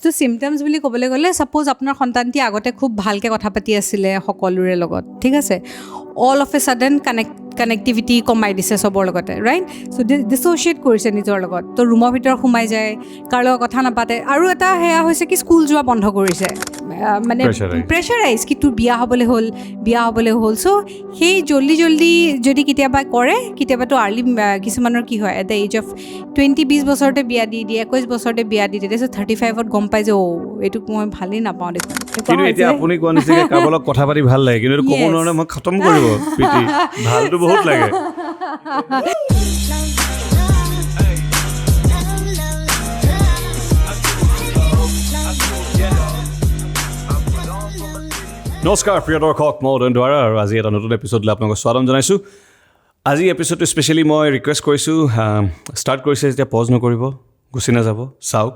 তো চিমটমছ বুলি ক'বলৈ গ'লে ছাপ'জ আপোনাৰ সন্তানটি আগতে খুব ভালকৈ কথা পাতি আছিলে সকলোৰে লগত ঠিক আছে all of A sudden connectivity কমাই দিছে চবৰ লগতে ৰাইট চ' ডিছ'চিয়েট কৰিছে নিজৰ লগত তো ৰুমৰ ভিতৰত সোমাই যায় কাৰ লগত কথা নাপাতে আৰু এটা সেয়া হৈছে কি স্কুল যোৱা বন্ধ কৰিছে মানে প্ৰেছাৰাইজ কি তোৰ বিয়া হ'বলৈ হ'ল চ' সেই জল্দি যদি কেতিয়াবা কৰে কেতিয়াবাতো আৰ্লি কিছুমানৰ কি হয় এট দ্য এজ অফ 20 বছৰতে বিয়া দি দিয়ে 21 বছৰতে বিয়া দি দিয়ে তাৰপিছত 35ত গম পাই যে এইটোক মই ভালেই নাপাওঁ দেখোন কিন্তু এতিয়া আপুনি কোৱা নিচিনা কাৰোবাৰ লগত কথা পাতি ভাল লাগে কিন্তু ক'ব নোৱাৰে মই খতম কৰিব পিটি ভালটো বহুত লাগে নমস্কাৰ প্ৰিয় দৰ্শক মই উদয়ন দুৱাৰা আৰু আজি এটা নতুন এপিছডলৈ আপোনালোকক স্বাগতম জনাইছোঁ আজি এপিছডটো স্পেচিয়েলি মই ৰিকুৱেষ্ট কৰিছোঁ ষ্টাৰ্ট কৰিছে যেতিয়া পজ নকৰিব গুচি নাযাব চাওক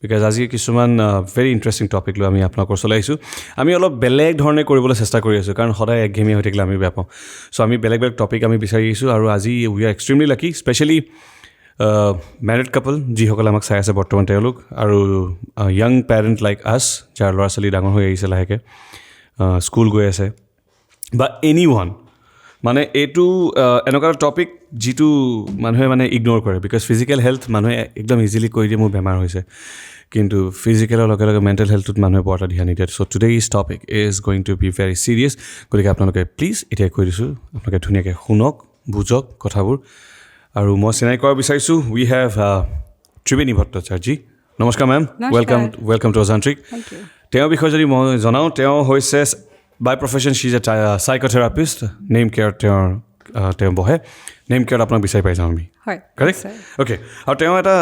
বিকজ আজি কিছুমান ভেৰি ইণ্টাৰেষ্টিং টপিক লৈ আমি আপোনালোকৰ ওচৰলৈ আহিছোঁ আমি অলপ বেলেগ ধৰণে কৰিবলৈ চেষ্টা কৰি আছোঁ কাৰণ সদায় একঘেমি হৈ থাকিলে আমি বেয়া পাওঁ চ' আমি বেলেগ টপিক আমি বিচাৰি আহিছোঁ আৰু আজি we are extremely lucky specially married couple যিসকলে আমাক চাই আছে বৰ্তমান তেওঁলোক আৰু য়াং পেৰেণ্ট লাইক আছ যাৰ ল'ৰা ছোৱালী ডাঙৰ হৈ আহিছে লাহেকৈ স্কুল গৈ আছে বা এনি ওৱান মানে এইটো এনেকুৱা এটা টপিক যিটো মানুহে মানে ইগন'ৰ কৰে বিকজ ফিজিকেল হেল্থ মানুহে একদম ইজিলি কৈ দিয়ে মোৰ বেমাৰ হৈছে কিন্তু ফিজিকেলৰ লগে লগে মেণ্টেল হেল্থটোত মানুহে বৰ এটা ধ্যান নিদিয়ে so' today is topic is going to be very serious গতিকে আপোনালোকে প্লিজ এতিয়া কৈ দিছোঁ আপোনালোকে ধুনীয়াকৈ শুনক বুজক কথাবোৰ আৰু মই চিনাকি কৰিব বিচাৰিছোঁ উই হেভ ত্ৰিবেণী ভট্টাচাৰ্যী নমস্কাৰ মেম ৱেলকাম টু অজান্ত্ৰিক তেওঁৰ বিষয়ে যদি মই জনাওঁ তেওঁ হৈছে by profession she is a psychotherapist নেমকেয়াৰ তেওঁ বহে নেমকেয়াৰত আপোনাক বিচাৰি পাই যাওঁ আমি কাৰেক্ট অ'কে আৰু তেওঁ এটা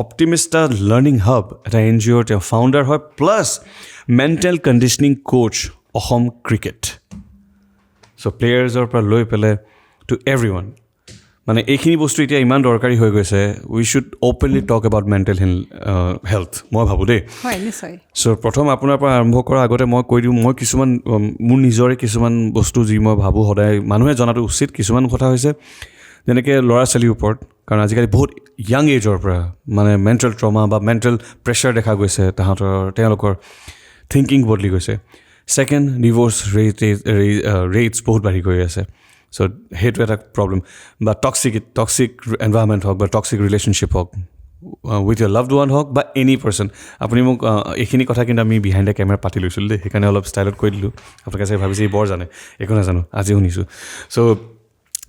অপটিমিষ্টা লাৰ্ণিং হাব এটা NGOৰ তেওঁ ফাউণ্ডাৰ হয় plus mental conditioning coach Assam cricket চ' প্লেয়াৰ্ছৰ পৰা লৈ পেলাই টু এভৰি ওৱান মানে এইখিনি বস্তু এতিয়া ইমান দৰকাৰী হৈ গৈছে we should openly talk about mental health মই ভাবোঁ দেই চ' প্ৰথম আপোনাৰ পৰা আৰম্ভ কৰাৰ আগতে মই কৈ দিওঁ মই কিছুমান মোৰ নিজৰে কিছুমান বস্তু যি মই ভাবোঁ সদায় মানুহে জনাটো উচিত কিছুমান কথা হৈছে যেনেকৈ ল'ৰা ছোৱালীৰ ওপৰত কাৰণ আজিকালি বহুত য়াং এজৰ পৰা মানে মেণ্টেল ট্ৰমা বা মেণ্টেল প্ৰেছাৰ দেখা গৈছে তেওঁলোকৰ থিংকিং বদলি গৈছে ছেকেণ্ড ডিভ'ৰ্চ ৰেটছ বহুত বাঢ়ি গৈ আছে চ' সেইটো এটা প্ৰব্লেম বা টক্সিক এনভাইৰনমেণ্ট হওক বা টক্সিক ৰিলেশ্যনশ্বিপ হওক উইথ ইয়ৰ লাভড ওৱান হওক বা এনি পাৰ্চন আপুনি মোক এইখিনি কথা কিন্তু আমি বিহাইণ্ড দ্য কেমেৰা পাতি লৈছিলোঁ দেই সেইকাৰণে অলপ ষ্টাইলত কৈ দিলোঁ আপোনালোকে চাই ভাবিছে বৰ জানে একো নাজানো আজি শুনিছোঁ চ'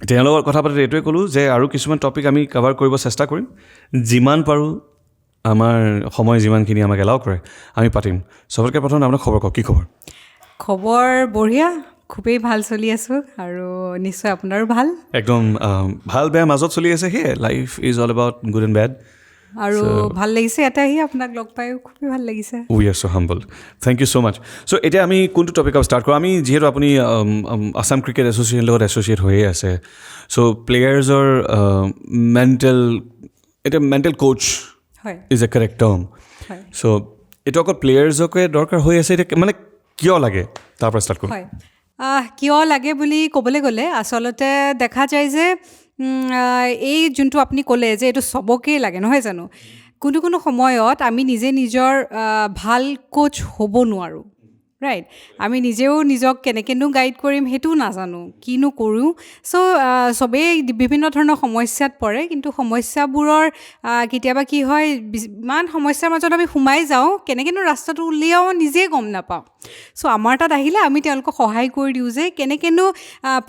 তেওঁলোকৰ কথা পাতি এইটোৱে ক'লোঁ যে আৰু কিছুমান টপিক আমি কভাৰ কৰিব চেষ্টা কৰিম যিমান পাৰোঁ আমাৰ সময় যিমানখিনি আমাক এলাউ কৰে আমি পাতিম চবতকৈ প্ৰথম আপোনাৰ খবৰ কওক কি খবৰ বঢ়িয়া খুবেই ভাল চলি আছোঁ আৰু নিশ্চয় আপোনাৰো ভাল একদম ভাল বেয়া মাজত চলি আছে সেয়ে life is all about good and bed আৰু ভাল লাগিছে ইয়াতে আহি আপোনাক লগ পাই খুবেই ভাল লাগিছে we are so' humble thank you so' much so' এতিয়া আমি কোনটো টপিকত ষ্টাৰ্ট কৰোঁ আমি যিহেতু আপুনি আছাম ক্ৰিকেট এছ'চিয়েশ্যনৰ লগত এছ'চিয়েট হৈয়ে আছে চ' প্লেয়াৰ্ছৰ mental coach is a correct term so' এইটো অকল প্লেয়াৰ্ছকে দৰকাৰ হৈ আছে এতিয়া মানে কিয় লাগে তাৰ পৰা ষ্টাৰ্ট কৰোঁ কিয় লাগে বুলি ক'বলৈ গ'লে আচলতে দেখা যায় যে এই যোনটো আপুনি ক'লে যে এইটো চবকেই লাগে নহয় জানো কোনো সময়ত আমি নিজৰ ভাল কোচ হ'ব নোৱাৰোঁ ৰাইট আমি নিজেও নিজক কেনেকৈনো গাইড কৰিম সেইটোও নাজানো কিনো কৰোঁ চ' চবেই বিভিন্ন ধৰণৰ সমস্যাত পৰে কিন্তু সমস্যাবোৰৰ কেতিয়াবা কি হয় ইমান সমস্যাৰ মাজত আমি সোমাই যাওঁ কেনেকৈনো ৰাস্তাটো উলিয়াওঁ নিজেই গম নাপাওঁ চ' আমাৰ তাত আহিলে আমি তেওঁলোকক সহায় কৰি দিওঁ যে কেনেকৈনো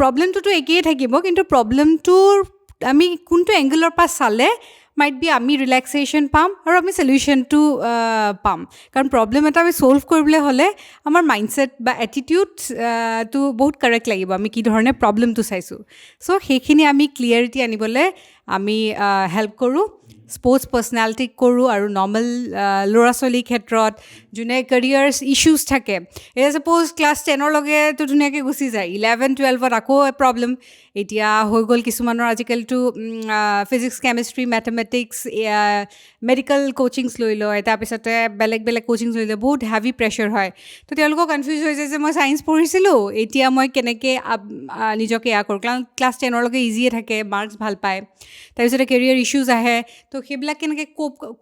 প্ৰব্লেমটোতো একেই থাকিব কিন্তু প্ৰব্লেমটোৰ আমি কোনটো এংগেলৰ পৰা চালে মাইট বি আমি ৰিলেক্সেশ্যন পাম আৰু আমি চলিউশ্যনটো পাম কাৰণ প্ৰব্লেম এটা আমি ছল্ভ কৰিবলৈ হ'লে আমাৰ মাইণ্ডছেট বা এটিটিউডটো বহুত কাৰেক্ট লাগিব আমি কি ধৰণে প্ৰব্লেমটো চাইছোঁ চ' সেইখিনি আমি ক্লিয়াৰিটি আনিবলৈ আমি হেল্প কৰোঁ স্পৰ্টছ পাৰ্চনেলিটিক কৰোঁ আৰু নৰ্মেল ল'ৰা ছোৱালীৰ ক্ষেত্ৰত যোনে কেৰিয়াৰ্ছ ইছ্যুজ থাকে এতিয়া ছাপ'জ ক্লাছ 10লৈকেতো ধুনীয়াকৈ গুচি যায় 11-12ত আকৌ প্ৰব্লেম এতিয়া হৈ গ'ল কিছুমানৰ আজিকালিতো ফিজিক্স কেমেষ্ট্ৰি মেথমেটিক্স মেডিকেল কোচিংছ লৈ লয়, তাৰপিছতে বেলেগ বেলেগ কোচিংছ লৈ লয়, বহুত হেভি প্ৰেছাৰ হয়। তো তেওঁলোকক কনফিউজ হৈ যায় যে মই ছায়েন্স পঢ়িছিলোঁ, এতিয়া মই কেনেকৈ নিজকে কৰোঁ। ক্লাছ 10লৈকে ইজিয়ে থাকে, মাৰ্কছ ভাল পায়, তাৰপিছতে কেৰিয়াৰ ইছ্যুজ আহে, তো সেইবিলাক কেনেকৈ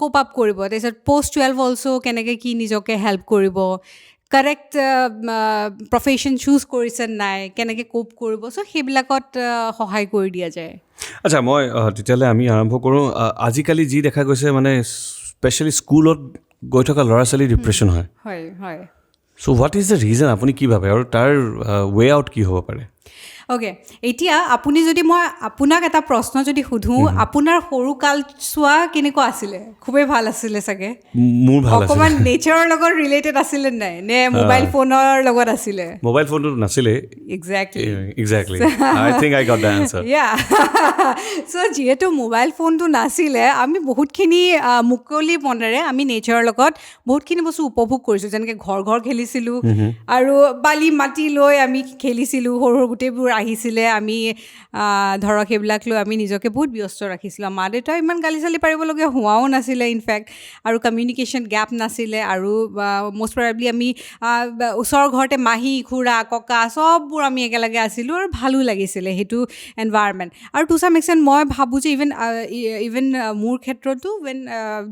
কোপ আপ কৰিব, তাৰপিছত post 12 অলছ' কেনেকৈ কি নিজকে হেল্প কৰিব, কাৰেক্ট প্ৰফেশ্যন চুজ কৰিছে নাই, কেনেকৈ কোপ কৰিব, চ' সেইবিলাকত সহায় কৰি দিয়া যায়। আচ্ছা, মই তেতিয়াহ'লে আমি আৰম্ভ কৰোঁ। আজিকালি যি দেখা গৈছে মানে স্পেচিয়েলি স্কুলত গৈ থকা ল'ৰা ছোৱালী ডিপ্ৰেশ্যন হয়। হয় হয়। চ' হোৱাট ইজ দ্য ৰিজন, আপুনি কি ভাবে আৰু তাৰ ৱে আউট কি হ'ব পাৰে? অ'কে, এতিয়া আপুনি যদি মই আপোনাক এটা প্ৰশ্ন যদি সোধোঁ, আপোনাৰ সৰু কালছোৱা কেনেকুৱা আছিলে? খুবেই ভাল আছিলে চাগে? মোৰ ভাল আছিলে। অকণমান নেচাৰৰ লগত ৰিলেটেড আছিলে নাই, নে মোবাইল ফোনৰ লগত আছিলে? মোবাইল ফোনটো নাছিলে। Exactly I think I got the answer. So' যিহেতু মোবাইল ফোনটো নাছিলে, আমি বহুতখিনি মুকলি মনেৰে আমি নেচাৰৰ লগত বহুতখিনি বস্তু উপভোগ কৰিছোঁ, যেনেকৈ ঘৰ খেলিছিলোঁ, আৰু বালি মাটি লৈ আমি খেলিছিলোঁ, সৰু সৰু গোটেইবোৰ আহিছিলে, আমি ধৰক সেইবিলাক লৈ আমি নিজকে বহুত ব্যস্ত ৰাখিছিলোঁ। মা দেউতাই ইমান গালি চালি পাৰিবলগীয়া হোৱাও নাছিলে ইনফেক্ট, আৰু কমিউনিকেশ্যন গেপ নাছিলে, আৰু মষ্ট প্ৰবেবলি আমি ওচৰৰ ঘৰতে মাহী খুৰা ককা চববোৰ আমি একেলগে আছিলোঁ, আৰু ভালো লাগিছিলে সেইটো এনভাইৰনমেণ্ট। আৰু টু চাম এক্সটেণ্ট মই ভাবোঁ যে ইভেন মোৰ ক্ষেত্ৰতো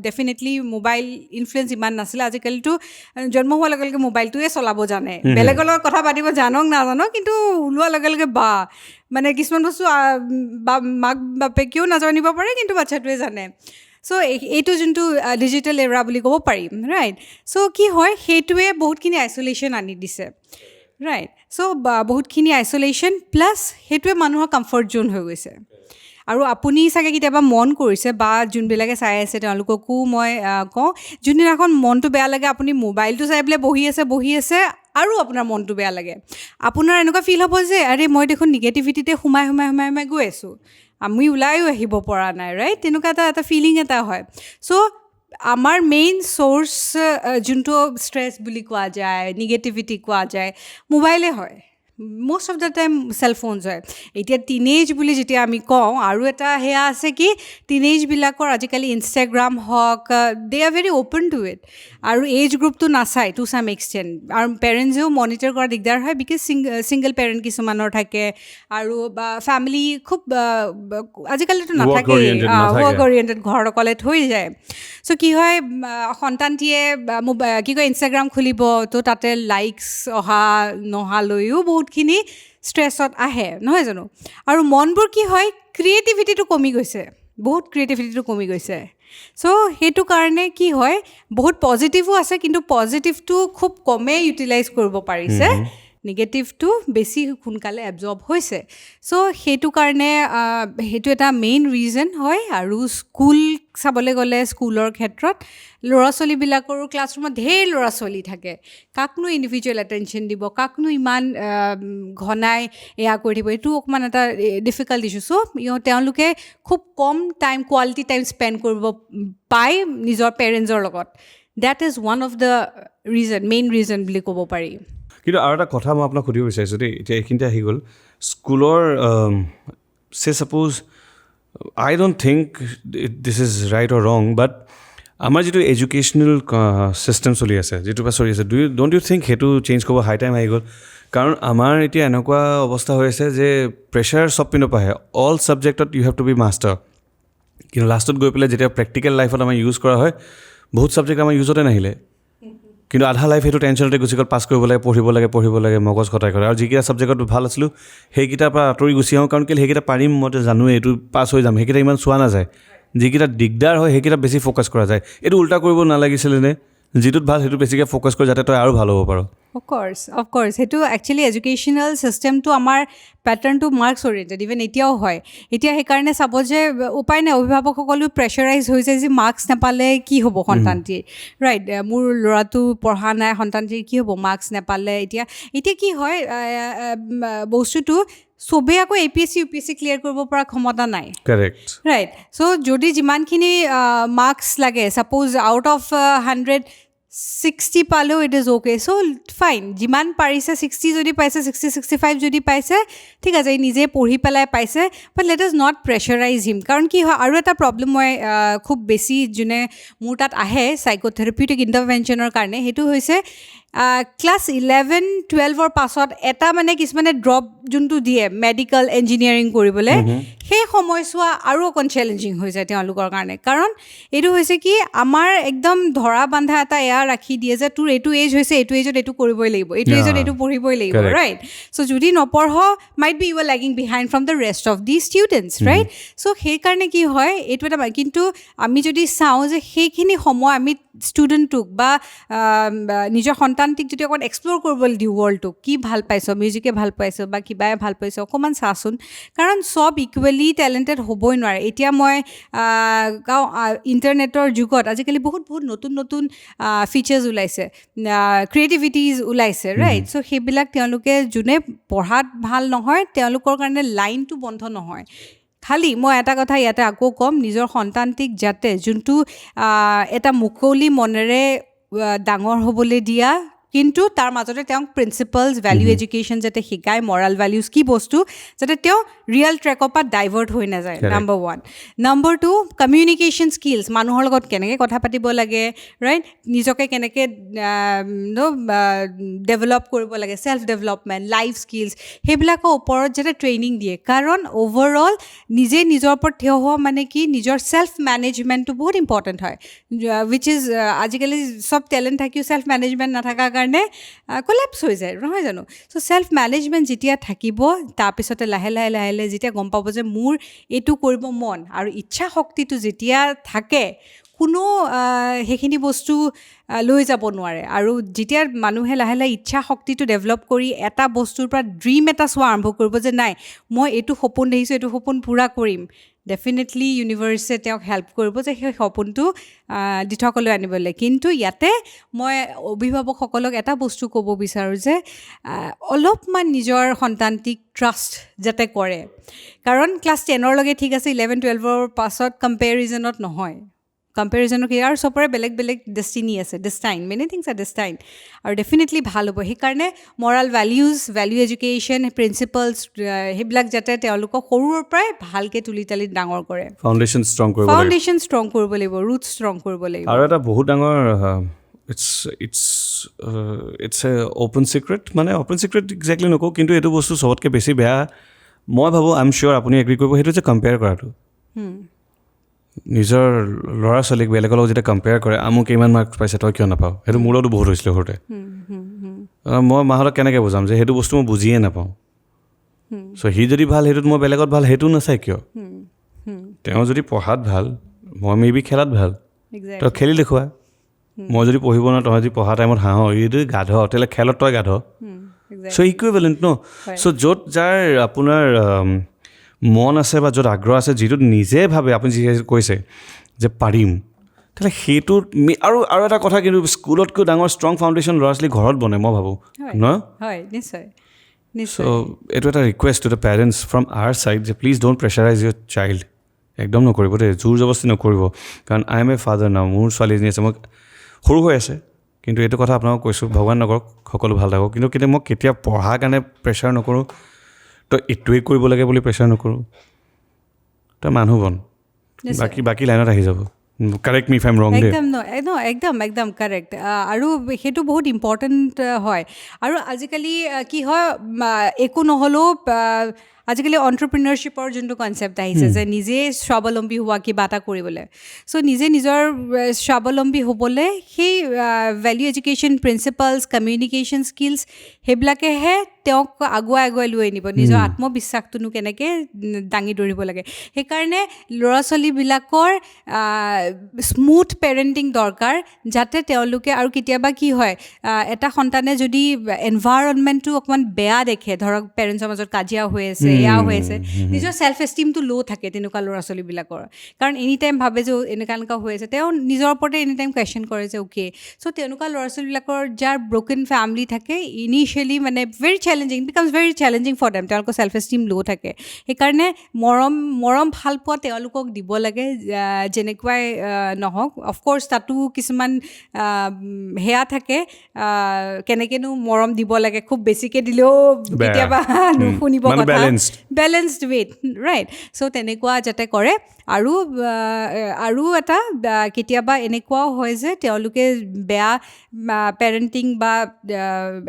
ডেফিনেটলি মোবাইল ইনফ্লুৱেঞ্চ ইমান নাছিলে। আজিকালিতো জন্ম হোৱাৰ লগে লগে মোবাইলটোৱে চলাব জানে, বেলেগৰ লগত কথা পাতিব জানক নাজানক, কিন্তু ওলোৱাৰ লগে লগে মানে কিছুমান বস্তু মাক বাপেকেও নাজানিব পাৰে, কিন্তু বাচ্ছাটোৱে জানে। চ' এইটো যোনটো ডিজিটেল এৰা বুলি ক'ব পাৰিম, ৰাইট? চ' কি হয়, সেইটোৱে বহুতখিনি আইচলেশ্যন আনি দিছে, ৰাইট? চ' বহুতখিনি আইচলেশ্যন প্লাছ সেইটোৱে মানুহৰ কমফৰ্ট জ'ন হৈ গৈছে। আৰু আপুনি চাগে কেতিয়াবা মন কৰিছে, বা যোনবিলাকে চাই আছে তেওঁলোককো মই কওঁ, যোনদিনাখন মনটো বেয়া লাগে, আপুনি মোবাইলটো চাই পেলাই বহি আছে আৰু আপোনাৰ মনটো বেয়া লাগে, আপোনাৰ এনেকুৱা ফিল হ'ব যে আৰে মই দেখোন নিগেটিভিটিতে সোমাই গৈ আছোঁ, আমি ওলায়ো আহিব পৰা নাই, ৰাইট? তেনেকুৱা এটা ফিলিং এটা হয়। চ' আমাৰ মেইন চ'ৰ্চ যোনটো ষ্ট্ৰেছ বুলি কোৱা যায়, নিগেটিভিটি কোৱা যায়, মোবাইলে হয়। most of the time cell phones হয়। এতিয়া টিনেজ বুলি যেতিয়া আমি কওঁ, আৰু এটা সেয়া আছে কি টিনেজবিলাকৰ আজিকালি ইনষ্টাগ্ৰাম হওক, they are very open to it, আৰু এজ গ্ৰুপটো নাচায় টু চাম এক্সটেণ্ট, আৰু পেৰেণ্টছেও মনিটৰ কৰা দিগদাৰ হয়, বিকজ ছিংগল পেৰেণ্ট কিছুমানৰ থাকে, আৰু বা ফেমিলি খুব আজিকালিতো নাথাকেই, ৱৰ্ক অৰিয়েণ্টেড, ঘৰত অকলে থৈ যায়। চ' কি হয়, সন্তানটিয়ে কি কয় ইনষ্টাগ্ৰাম খুলিব, তো তাতে লাইকছ নহালৈও বহুতখিনি ষ্ট্ৰেছত আহে, নহয় জানো? আৰু মনবোৰ কি হয়, ক্ৰিয়েটিভিটিটো কমি গৈছে, বহুত ক্ৰিয়েটিভিটিটো কমি গৈছে। চ' সেইটো কাৰণে কি হয়, বহুত পজিটিভো আছে, কিন্তু পজিটিভটো খুব কমেই ইউটিলাইজ কৰিব পাৰিছে, নিগেটিভটো বেছি সোনকালে এবজৰ্ব হৈছে। চ' সেইটো কাৰণে সেইটো এটা মেইন ৰিজন হয়। আৰু স্কুল চাবলৈ গ'লে, স্কুলৰ ক্ষেত্ৰত ল'ৰা ছোৱালীবিলাকৰো ক্লাছৰুমত ঢেৰ ল'ৰা ছোৱালী থাকে, কাকনো ইণ্ডিভিজুৱেল এটেনশ্যন দিব, কাকনো ইমান ঘনাই এয়া কৰি দিব, এইটো অকণমান এটা ডিফিকাল্ট ইছ্যু। চ' তেওঁলোকে খুব কম টাইম, কোৱালিটি টাইম স্পেণ্ড কৰিব পায় নিজৰ পেৰেণ্টছৰ লগত। That is one of the main reason বুলি ক'ব পাৰি। কিন্তু আৰু এটা কথা মই আপোনাক সুধিব বিচাৰিছোঁ দেই, এতিয়া এইখিনিতে আহি গ'ল স্কুলৰ suppose I don't think this is right or wrong, but আমাৰ যিটো এডুকেশ্যনেল ছিষ্টেম চলি আছে, যিটোৰ পৰা চলি আছে, ডোণ্ট ইউ থিংক সেইটো চেঞ্জ কৰিব হাই টাইম আহি গ'ল? কাৰণ আমাৰ এতিয়া এনেকুৱা অৱস্থা হৈ আছে যে প্ৰেছাৰ চব পিনৰ পৰা আহে, অল ছাবজেক্টত you have to be master, কিন্তু লাষ্টত গৈ পেলাই যেতিয়া প্ৰেক্টিকেল লাইফত আমাৰ ইউজ কৰা হয়, বহুত ছাবজেক্ট আমাৰ ইউজতে নাহিলে, কিন্তু আধা লাইফ সেইটো টেনশ্যনতে গুচি গ'ল, পাছ কৰিব লাগে, পঢ়িব লাগে, মগজ খটাই কৰে। আৰু যিকেইটা ছাবজেক্টত ভাল আছিলোঁ সেইকেইটাৰ পৰা আঁতৰি গুচি আহোঁ, কাৰণ কেলৈ সেইকেইটা পাৰিম, মইতো জানোৱেই এইটো পাছ হৈ যাম, সেইকেইটা ইমান চোৱা নাযায়। যিকেইটা দিগদাৰ হয় সেইকেইটা বেছি ফ'কাছ কৰা যায়। এইটো উল্টা কৰিব নালাগিছিলে নে? যিটোত ভাল সেইটো বেছিকৈ ফ'কাছ কৰি যাতে তই আৰু ভাল হ'ব পাৰ। অফক'ৰ্ছ সেইটো একচুৱেলি এডুকেশ্যনেল ছিষ্টেমটো আমাৰ পেটাৰ্ণটো মাৰ্কছ অৰিয়েণ্টেড, ইভেন এতিয়াও হয়। এতিয়া সেইকাৰণে চাব যে উপায় নাই, অভিভাৱকসকলো প্ৰেছাৰাইজ হৈ যায় যে মাৰ্কছ নাপালে কি হ'ব সন্তানটিৰ, ৰাইট? মোৰ ল'ৰাটো পঢ়া নাই, সন্তানটিৰ কি হ'ব মাৰ্কছ নাপালে? এতিয়া কি হয়, বস্তুটো চবেই আকৌ APSC UPSC ক্লিয়াৰ কৰিব পৰা ক্ষমতা নাই, কাৰেক্ট, ৰাইট? চ' যদি যিমানখিনি মাৰ্কছ লাগে, ছাপ'জ আউট অফ 100 60 পালেও it is okay so' fine যিমান পাৰিছে 60 যদি পাইছে 60-65 যদি পাইছে ঠিক আছে নিজে পঢ়ি পেলাই পাইছে but let is not pressurise হিম কাৰণ কি হয় আৰু এটা প্ৰব্লেম মই খুব বেছি যোনে মোৰ তাত আহে চাইক'থেৰাপিউটিক ইণ্টাৰভেনশ্যনৰ কাৰণে সেইটো হৈছে ক্লাছ 11-12ৰ পাছত এটা মানে কিছুমানে ড্ৰপ যোনটো দিয়ে মেডিকেল ইঞ্জিনিয়াৰিং কৰিবলৈ সেই সময়ছোৱা আৰু অকণ চেলেঞ্জিং হৈ যায় তেওঁলোকৰ কাৰণে কাৰণ এইটো হৈছে কি আমাৰ একদম ধৰা বান্ধা এটা এয়া ৰাখি দিয়ে যে তোৰ এইটো এজ হৈছে এইটো এজত এইটো কৰিবই লাগিব এইটো এজত এইটো পঢ়িবই লাগিব ৰাইট চ' যদি নপঢ় might be you are lagging behind from the rest of the students right so' সেইকাৰণে কি হয় এইটো এটা কিন্তু আমি যদি চাওঁ যে সেইখিনি সময় আমি ষ্টুডেণ্টটোক বা নিজৰ সন্তানটিক যদি অকণ এক্সপ্ল'ৰ কৰিবলৈ দিওঁ ৱৰ্ল্ডটোক কি ভাল পাইছ মিউজিকে ভাল পাইছ বা কিবাই ভাল পাইছ অকণমান চাচোন কাৰণ চব ইকুৱেলি টেলেণ্টেড হ'বই নোৱাৰে এতিয়া মই ইণ্টাৰনেটৰ যুগত আজিকালি বহুত নতুন নতুন ফিচাৰ্ছ ওলাইছে ক্ৰিয়েটিভিটিজ ওলাইছে ৰাইট চ' সেইবিলাক তেওঁলোকে যোনে পঢ়াত ভাল নহয় তেওঁলোকৰ কাৰণে লাইনটো বন্ধ নহয় খালি মই এটা কথা ইয়াতে আকৌ ক'ম নিজৰ সন্তানটিক যাতে যোনটো এটা মুকলি মনেৰে ডাঙৰ হ'বলৈ দিয়া কিন্তু তাৰ মাজতে তেওঁক প্ৰিন্সিপালছ ভেলিউ এডুকেশ্যন যাতে শিকায় মৰেল ভেলিউজ কি বস্তু যাতে তেওঁ ৰিয়েল ট্ৰেকৰ পৰা ডাইভাৰ্ট হৈ নাযায় নাম্বাৰ 1 নাম্বাৰ 2 কমিউনিকেশ্যন স্কিলছ মানুহৰ লগত কেনেকৈ কথা পাতিব লাগে ৰাইট নিজকে কেনেকৈ ডেভেলপ কৰিব লাগে ছেল্ফ ডেভেলপমেণ্ট লাইফ স্কিলছ সেইবিলাকৰ ওপৰত যাতে ট্ৰেইনিং দিয়ে কাৰণ অ'ভাৰঅল নিজে নিজৰ ওপৰত থিয় হোৱা মানে কি নিজৰ ছেল্ফ মেনেজমেণ্টটো বহুত ইম্পৰ্টেণ্ট হয় উইচ ইজ আজিকালি চব টেলেণ্ট থাকিও ছেল্ফ মেনেজমেণ্ট নাথাকাৰ কাৰণে কলেপছ হৈ যায় নহয় জানো চ' ছেল্ফ মেনেজমেণ্ট যেতিয়া থাকিব তাৰপিছতে লাহে লাহে যেতিয়া গম পাব যে মোৰ এইটো কৰিব মন আৰু ইচ্ছা শক্তিটো যেতিয়া থাকে কোনো সেইখিনি বস্তু লৈ যাব নোৱাৰে আৰু যেতিয়া মানুহে লাহে লাহে ইচ্ছা শক্তিটো ডেভেলপ কৰি এটা বস্তুৰ পৰা ড্ৰিম এটা চোৱা আৰম্ভ কৰিব যে নাই মই এইটো সপোন দেখিছোঁ এইটো সপোন পূৰা কৰিম ডেফিনেটলি ইউনিভাৰ্ছে তেওঁক হেল্প কৰিব যে সেই সপোনটো দিঠকলৈ আনিবলৈ কিন্তু ইয়াতে মই অভিভাৱকসকলক এটা বস্তু ক'ব বিচাৰোঁ যে অলপমান নিজৰ সন্তানটিক ট্ৰাষ্ট যাতে কৰে কাৰণ ক্লাছ 10লৈকে ঠিক আছে 11-12ৰ পাছত কম্পেৰিজনত নহয় কম্পেৰিজনৰ কি আৰু চবৰে বেলেগ বেলেগ ডেষ্টিনি আছে ডেষ্টাইন মেনি থিংছ আৰ ডেষ্টাইন আৰু ডেফিনেটলি ভাল হ'ব সেইকাৰণে Morrell values value education principles সেইবিলাক যাতে তেওঁলোকক সৰুৰ পৰাই ভালকৈ তুলি তালি ডাঙৰ কৰে ফাউণ্ডেশ্যন ষ্ট্ৰং কৰিব লাগিব ৰুট ষ্ট্ৰং কৰিব লাগিব আৰু এটা বহুত ডাঙৰ ইটছ এ অ'পেন চিক্ৰেট মানে অ'পেন চিক্ৰেট একজেক্টলি নকওঁ কিন্তু এইটো বস্তু চবতকৈ বেছি বেয়া মই ভাবোঁ আই এম চিয়'ৰ আপুনি এগ্ৰি কৰিব সেইটো যে কম্পেয়াৰ কৰাটো নিজৰ ল'ৰা ছোৱালীক বেলেগৰ লগত যেতিয়া কম্পেয়াৰ কৰে মোক ইমান মাৰ্কছ পাইছে তই কিয় নাপাওঁ সেইটো মোৰ লগতো বহুত হৈছিলে সৰুতে মই মাহঁতক কেনেকৈ বুজাম যে সেইটো বস্তু মই বুজিয়ে নাপাওঁ চ' সি যদি ভাল সেইটোত মই বেলেগত ভাল সেইটো নাচাই কিয় তেওঁ যদি পঢ়াত ভাল মই মে বি খেলাত ভাল তই খেলি দেখুওৱা মই যদি পঢ়িব নোৱাৰোঁ তই যদি পঢ়া টাইমত হাঁহ এইটো গাধ তেতিয়াহ'লে খেলত তই গাধ চ' ইকুইভেলেণ্ট ন চ' য'ত যাৰ আপোনাৰ মন আছে বা য'ত আগ্ৰহ আছে যিটোত নিজে ভাবে আপুনি যি কৈছে যে পাৰিম তেতিয়াহ'লে সেইটোত আৰু এটা কথা কিন্তু স্কুলতকৈ ডাঙৰ ষ্ট্ৰং ফাউণ্ডেশ্যন ল'ৰা ছোৱালী ঘৰত বনে মই ভাবোঁ নহয় হয় নিশ্চয় চ' এইটো এটা request to the parents from our side যে please don't pressurize your child একদম নকৰিব দেই জোৰ জবস্তি নকৰিব কাৰণ আই এম এ ফাদাৰ নাও মোৰ ছোৱালী এজনী আছে মই সৰু হৈ আছে কিন্তু এইটো কথা আপোনাক কৈছোঁ ভগৱান নকৰক সকলো ভাল থাকক কিন্তু মই কেতিয়া পঢ়াৰ কাৰণে প্ৰেছাৰ নকৰোঁ তই এইটোৱেই কৰিব লাগে বুলি প্ৰেছাৰ নকৰোঁ তই মানুহ বন বাকী লাইনত আহি যাব correct me if I am ৰং একদম কাৰেক্ট আৰু সেইটো বহুত ইম্পৰ্টেণ্ট হয় আৰু আজিকালি কি হয় একো নহ'লেও আজিকালি অন্টাৰপ্ৰিনাৰশ্বিপৰ যোনটো কনচেপ্ট আহিছে যে নিজে স্বাৱলম্বী হোৱা কিবা এটা কৰিবলৈ চ' নিজৰ স্বাৱলম্বী হ'বলৈ সেই value education principles communication skills সেইবিলাকেহে তেওঁক আগুৱাই লৈ আনিব নিজৰ আত্মবিশ্বাসটোনো কেনেকৈ দাঙি ধৰিব লাগে সেইকাৰণে ল'ৰা ছোৱালীবিলাকৰ স্মুথ পেৰেণ্টিং দৰকাৰ যাতে তেওঁলোকে আৰু কেতিয়াবা কি হয় এটা সন্তানে যদি এনভাইৰণমেণ্টটো অকণমান বেয়া দেখে ধৰক পেৰেণ্টছৰ মাজত কাজিয়া হৈ আছে এয়া হৈ আছে নিজৰ ছেল্ফ এষ্টিমটো ল' থাকে তেনেকুৱা ল'ৰা ছোৱালীবিলাকৰ কাৰণ এনি টাইম ভাবে যে এনেকুৱা হৈ আছে তেওঁ নিজৰ ওপৰতে এনি টাইম কুৱেশ্যন কৰে যে অ'কে চ' তেনেকুৱা ল'ৰা ছোৱালীবিলাকৰ যাৰ ব্ৰকেন ফেমিলি থাকে ইনিচিয়েলি মানে very challenging because very challenging for them তেওঁলোকৰ ছেল্ফ এষ্টিম ল' থাকে সেইকাৰণে মৰম ভাল পোৱা তেওঁলোকক দিব লাগে যেনেকুৱাই নহওক অফক'ৰ্ছ তাতো কিছুমান সেয়া থাকে কেনেকৈনো মৰম দিব লাগে খুব বেছিকৈ দিলেও কেতিয়াবা নুশুনিব কথা বেলেঞ্চড ৱেত ৰাইট চ' তেনেকুৱা যাতে কৰে আৰু এটা কেতিয়াবা এনেকুৱাও হয় যে তেওঁলোকে বেয়া পেৰেণ্টিং বা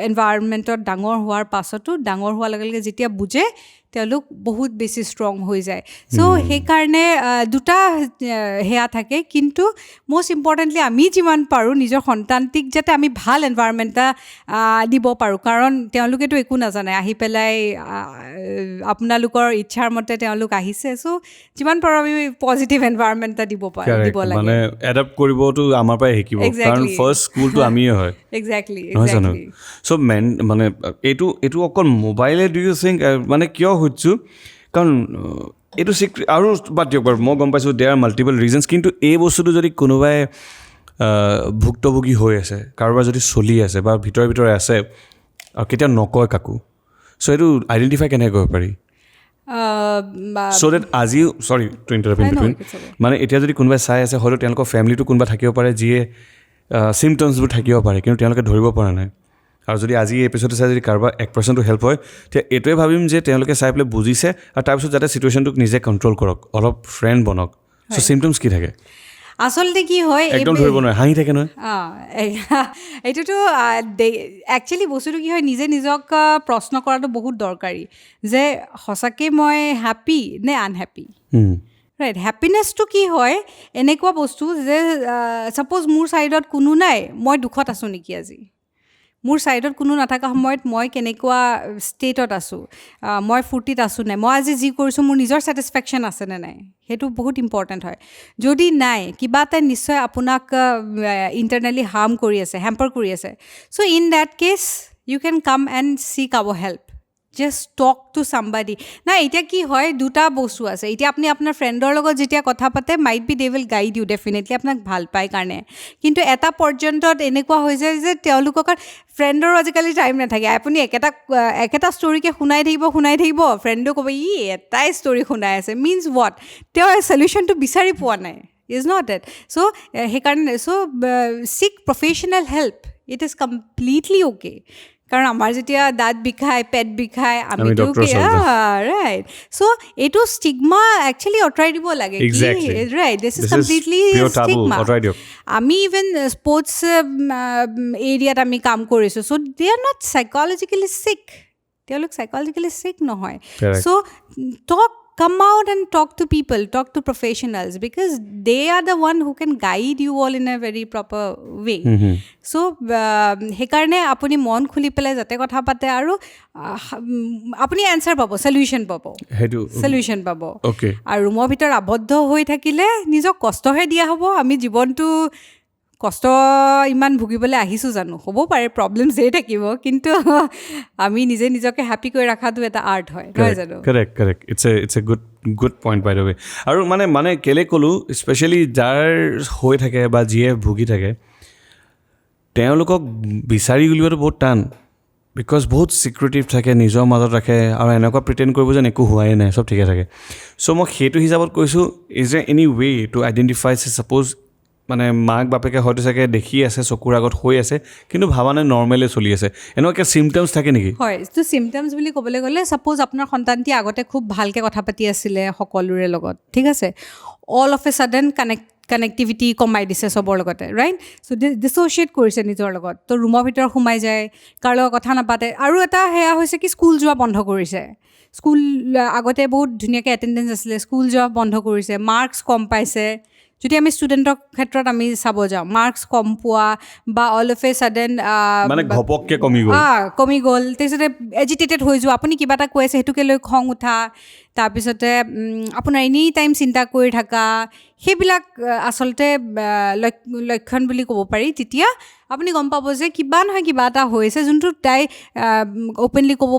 এনভাইৰনমেণ্টত ডাঙৰ হোৱাৰ পাছতো ডাঙৰ হোৱাৰ লগে লগে যেতিয়া বুজে তেওঁলোক বহুত বেছি ষ্ট্ৰং হৈ যায় চ' সেইকাৰণে দুটা সেয়া থাকে কিন্তু মষ্ট ইম্পৰ্টেণ্টলি আমি যিমান পাৰোঁ নিজৰ সন্তানটিক যাতে আমি ভাল এনভাইৰনমেণ্ট এটা দিব পাৰোঁ কাৰণ তেওঁলোকেতো একো নাজানে আহি পেলাই আপোনালোকৰ ইচ্ছাৰ মতে তেওঁলোক আহিছে চ' যিমান পাৰোঁ আমি পজিটিভ এনভাইৰনমেণ্ট এটা দিব লাগে মানে এডাপ্ট কৰিবতো আমাৰ পৰাই শিকিব কাৰণ ফাৰ্ষ্ট স্কুলটো আমিয়ে হয় এক্সেক্টলি চ' মানে এইটো অকল মোবাইলে ডু ইউ থিংক মানে কিয় সুধিছোঁ কাৰণ এইটো আৰু বাদ দিয়ক বাৰু মই গম পাইছোঁ দেৰ আৰ মাল্টিপল ৰিজনছ কিন্তু এই বস্তুটো যদি কোনোবাই ভুক্তভোগী হৈ আছে কাৰোবাৰ যদি চলি আছে বা ভিতৰে আছে আৰু কেতিয়াও নকয় কাকো চ' এইটো আইডেণ্টিফাই কেনেকৈ কৰিব পাৰি চ' ডেট আজিও চৰি টু ইণ্টাৰাপ্ট ইন বিটুইন মানে এতিয়া যদি কোনোবাই চাই আছে হয়তো তেওঁলোকৰ ফেমিলিটো কোনোবা থাকিব পাৰে যিয়ে চিমটমছবোৰ থাকিব পাৰে কিন্তু তেওঁলোকে ধৰিব পৰা নাই আৰু যদি আজি এই এপিছডটো চাই যদি কাৰোবাৰ 1% হেল্প হয় তেতিয়া এইটোৱে ভাবিম যে তেওঁলোকে চাই পেলাই বুজিছে আৰু তাৰপিছত যাতে চিটুৱেশ্যনটোক নিজে কণ্ট্ৰল কৰক অলপ ফ্ৰেণ্ড বনক চ' চিমটমছ কি থাকে আচলতে কি হয় একদম ধৰিব নোৱাৰে হাঁহি থাকে নহয় এইটোতো একচুৱেলি বস্তুটো কি হয় নিজে নিজক প্ৰশ্ন কৰাটো বহুত দৰকাৰী যে সঁচাকৈ মই হেপ্পী নে আনহেপ্পী ৰাইট হেপ্পিনেছটো কি হয় এনেকুৱা বস্তু যে ছাপ'জ মোৰ ছাইডত কোনো নাই মই দুখত আছোঁ নেকি আজি মোৰ ছাইডত কোনো নাথাকা সময়ত মই কেনেকুৱা ষ্টেটত আছোঁ মই ফূৰ্তিত আছোঁ নাই মই আজি যি কৰিছোঁ মোৰ নিজৰ ছেটিছফেকশ্যন আছেনে নাই সেইটো বহুত ইম্পৰ্টেণ্ট হয় যদি নাই কিবা এটা নিশ্চয় আপোনাক ইণ্টাৰনেলি হাৰ্ম কৰি আছে হেম্পাৰ কৰি আছে so' in that case you can come and seek our help just talk to somebody নাই এতিয়া কি হয় দুটা বস্তু আছে এতিয়া আপুনি আপোনাৰ ফ্ৰেণ্ডৰ লগত যেতিয়া কথা পাতে might be they will guide you definitely আপোনাক ভাল পায় কাৰণে কিন্তু এটা পৰ্যন্তত এনেকুৱা হৈ যায় যে তেওঁলোকক ফ্ৰেণ্ডৰো আজিকালি টাইম নাথাকে আপুনি একেটা ষ্টৰিকে শুনাই থাকিব ফ্ৰেণ্ডো ক'ব এটাই ষ্টৰি শুনাই আছে মিনছ হোৱাট তেওঁ চলিউশ্যনটো বিচাৰি পোৱা নাই ইজ নট এট চ' সেইকাৰণে six professional help it is completely okay কাৰণ আমাৰ যেতিয়া দাঁত বিষায় পেট বিষায় আমিতো ৰাইট চ' এইটো ষ্টিগমা একচুৱেলি আঁতৰাই দিব লাগে right this is completely stigma আমি ইভেন স্পৰ্টছ এৰিয়াত আমি কাম কৰিছোঁ চ' দে আৰ নট চাইকলজিকেলি ছিক তেওঁলোক চাইকলজিকেলি ছিক নহয় চ' come out and talk to people, talk to professionals because they are the one who can guide you all in a very proper way. So, সেইকাৰণে আপুনি মন খুলি পেলাই যাতে কথা পাতে আৰু আপুনি এনচাৰ পাব সলিউশ্যন পাব আৰু ৰুমৰ ভিতৰত আবদ্ধ হৈ থাকিলে নিজক কষ্টহে দিয়া হ'ব আমি জীৱনটো কষ্ট ইমান ভুগিবলৈ আহিছোঁ জানো হ'ব পাৰে প্ৰব্লেমছ ধেৰ থাকিব কিন্তু আমি নিজে নিজকে হেপ্পী কৰি ৰখাটো এটা আৰ্ট হয় নহয় জানো correct it's a good point by the way আৰু মানে কেলৈ ক'লোঁ স্পেচিয়েলি যাৰ হৈ থাকে বা যিয়ে ভুগি থাকে তেওঁলোকক বিচাৰি উলিওৱাটো বহুত টান বিকজ বহুত ছিক্ৰেটিভ থাকে নিজৰ মাজত ৰাখে আৰু এনেকুৱা প্ৰিটেণ্ড কৰিব যেন একো হোৱাই নাই চব ঠিকে থাকে চ' মই সেইটো হিচাপত কৈছোঁ is a any way to identify suppose মানে মাক বাপেকে হয়তো চাগে দেখি আছে চকুৰ আগত হৈ আছে কিন্তু ভাবা নাই নৰ্মেলে চলি আছে এনেকুৱা চিমটমছ থাকে নেকি হয় তো চিমটমছ বুলি ক'বলৈ গ'লে ছাপ'জ আপোনাৰ সন্তানটি আগতে খুব ভালকৈ কথা পাতি আছিলে সকলোৰে লগত ঠিক আছে all of A sudden connectivity কমাই দিছে চবৰ লগতে ৰাইট চ' ডিছ'চিয়েট কৰিছে নিজৰ লগত তো ৰুমৰ ভিতৰত সোমাই যায় কাৰ লগত কথা নাপাতে আৰু এটা সেয়া হৈছে কি স্কুল যোৱা বন্ধ কৰিছে স্কুল আগতে বহুত ধুনীয়াকৈ এটেণ্ডেঞ্চ আছিলে স্কুল যোৱা বন্ধ কৰিছে মাৰ্কছ কম পাইছে যদি আমি ষ্টুডেণ্টৰ ক্ষেত্ৰত আমি চাব যাওঁ মাৰ্কছ কম পোৱা বা অল অফ এ ছাডেন মানে ঘপককৈ কমি গ'ল তাৰপিছতে এজিটেটেড হৈ যোৱা আপুনি কিবা এটা কৈ আছে সেইটোকে লৈ খং উঠা তাৰপিছতে আপোনাৰ এনি টাইম চিন্তা কৰি থকা সেইবিলাক আচলতে লক্ষণ বুলি ক'ব পাৰি তেতিয়া আপুনি গম পাব যে কিবা নহয় কিবা এটা হৈছে যোনটো তাই অ'পেনলি ক'ব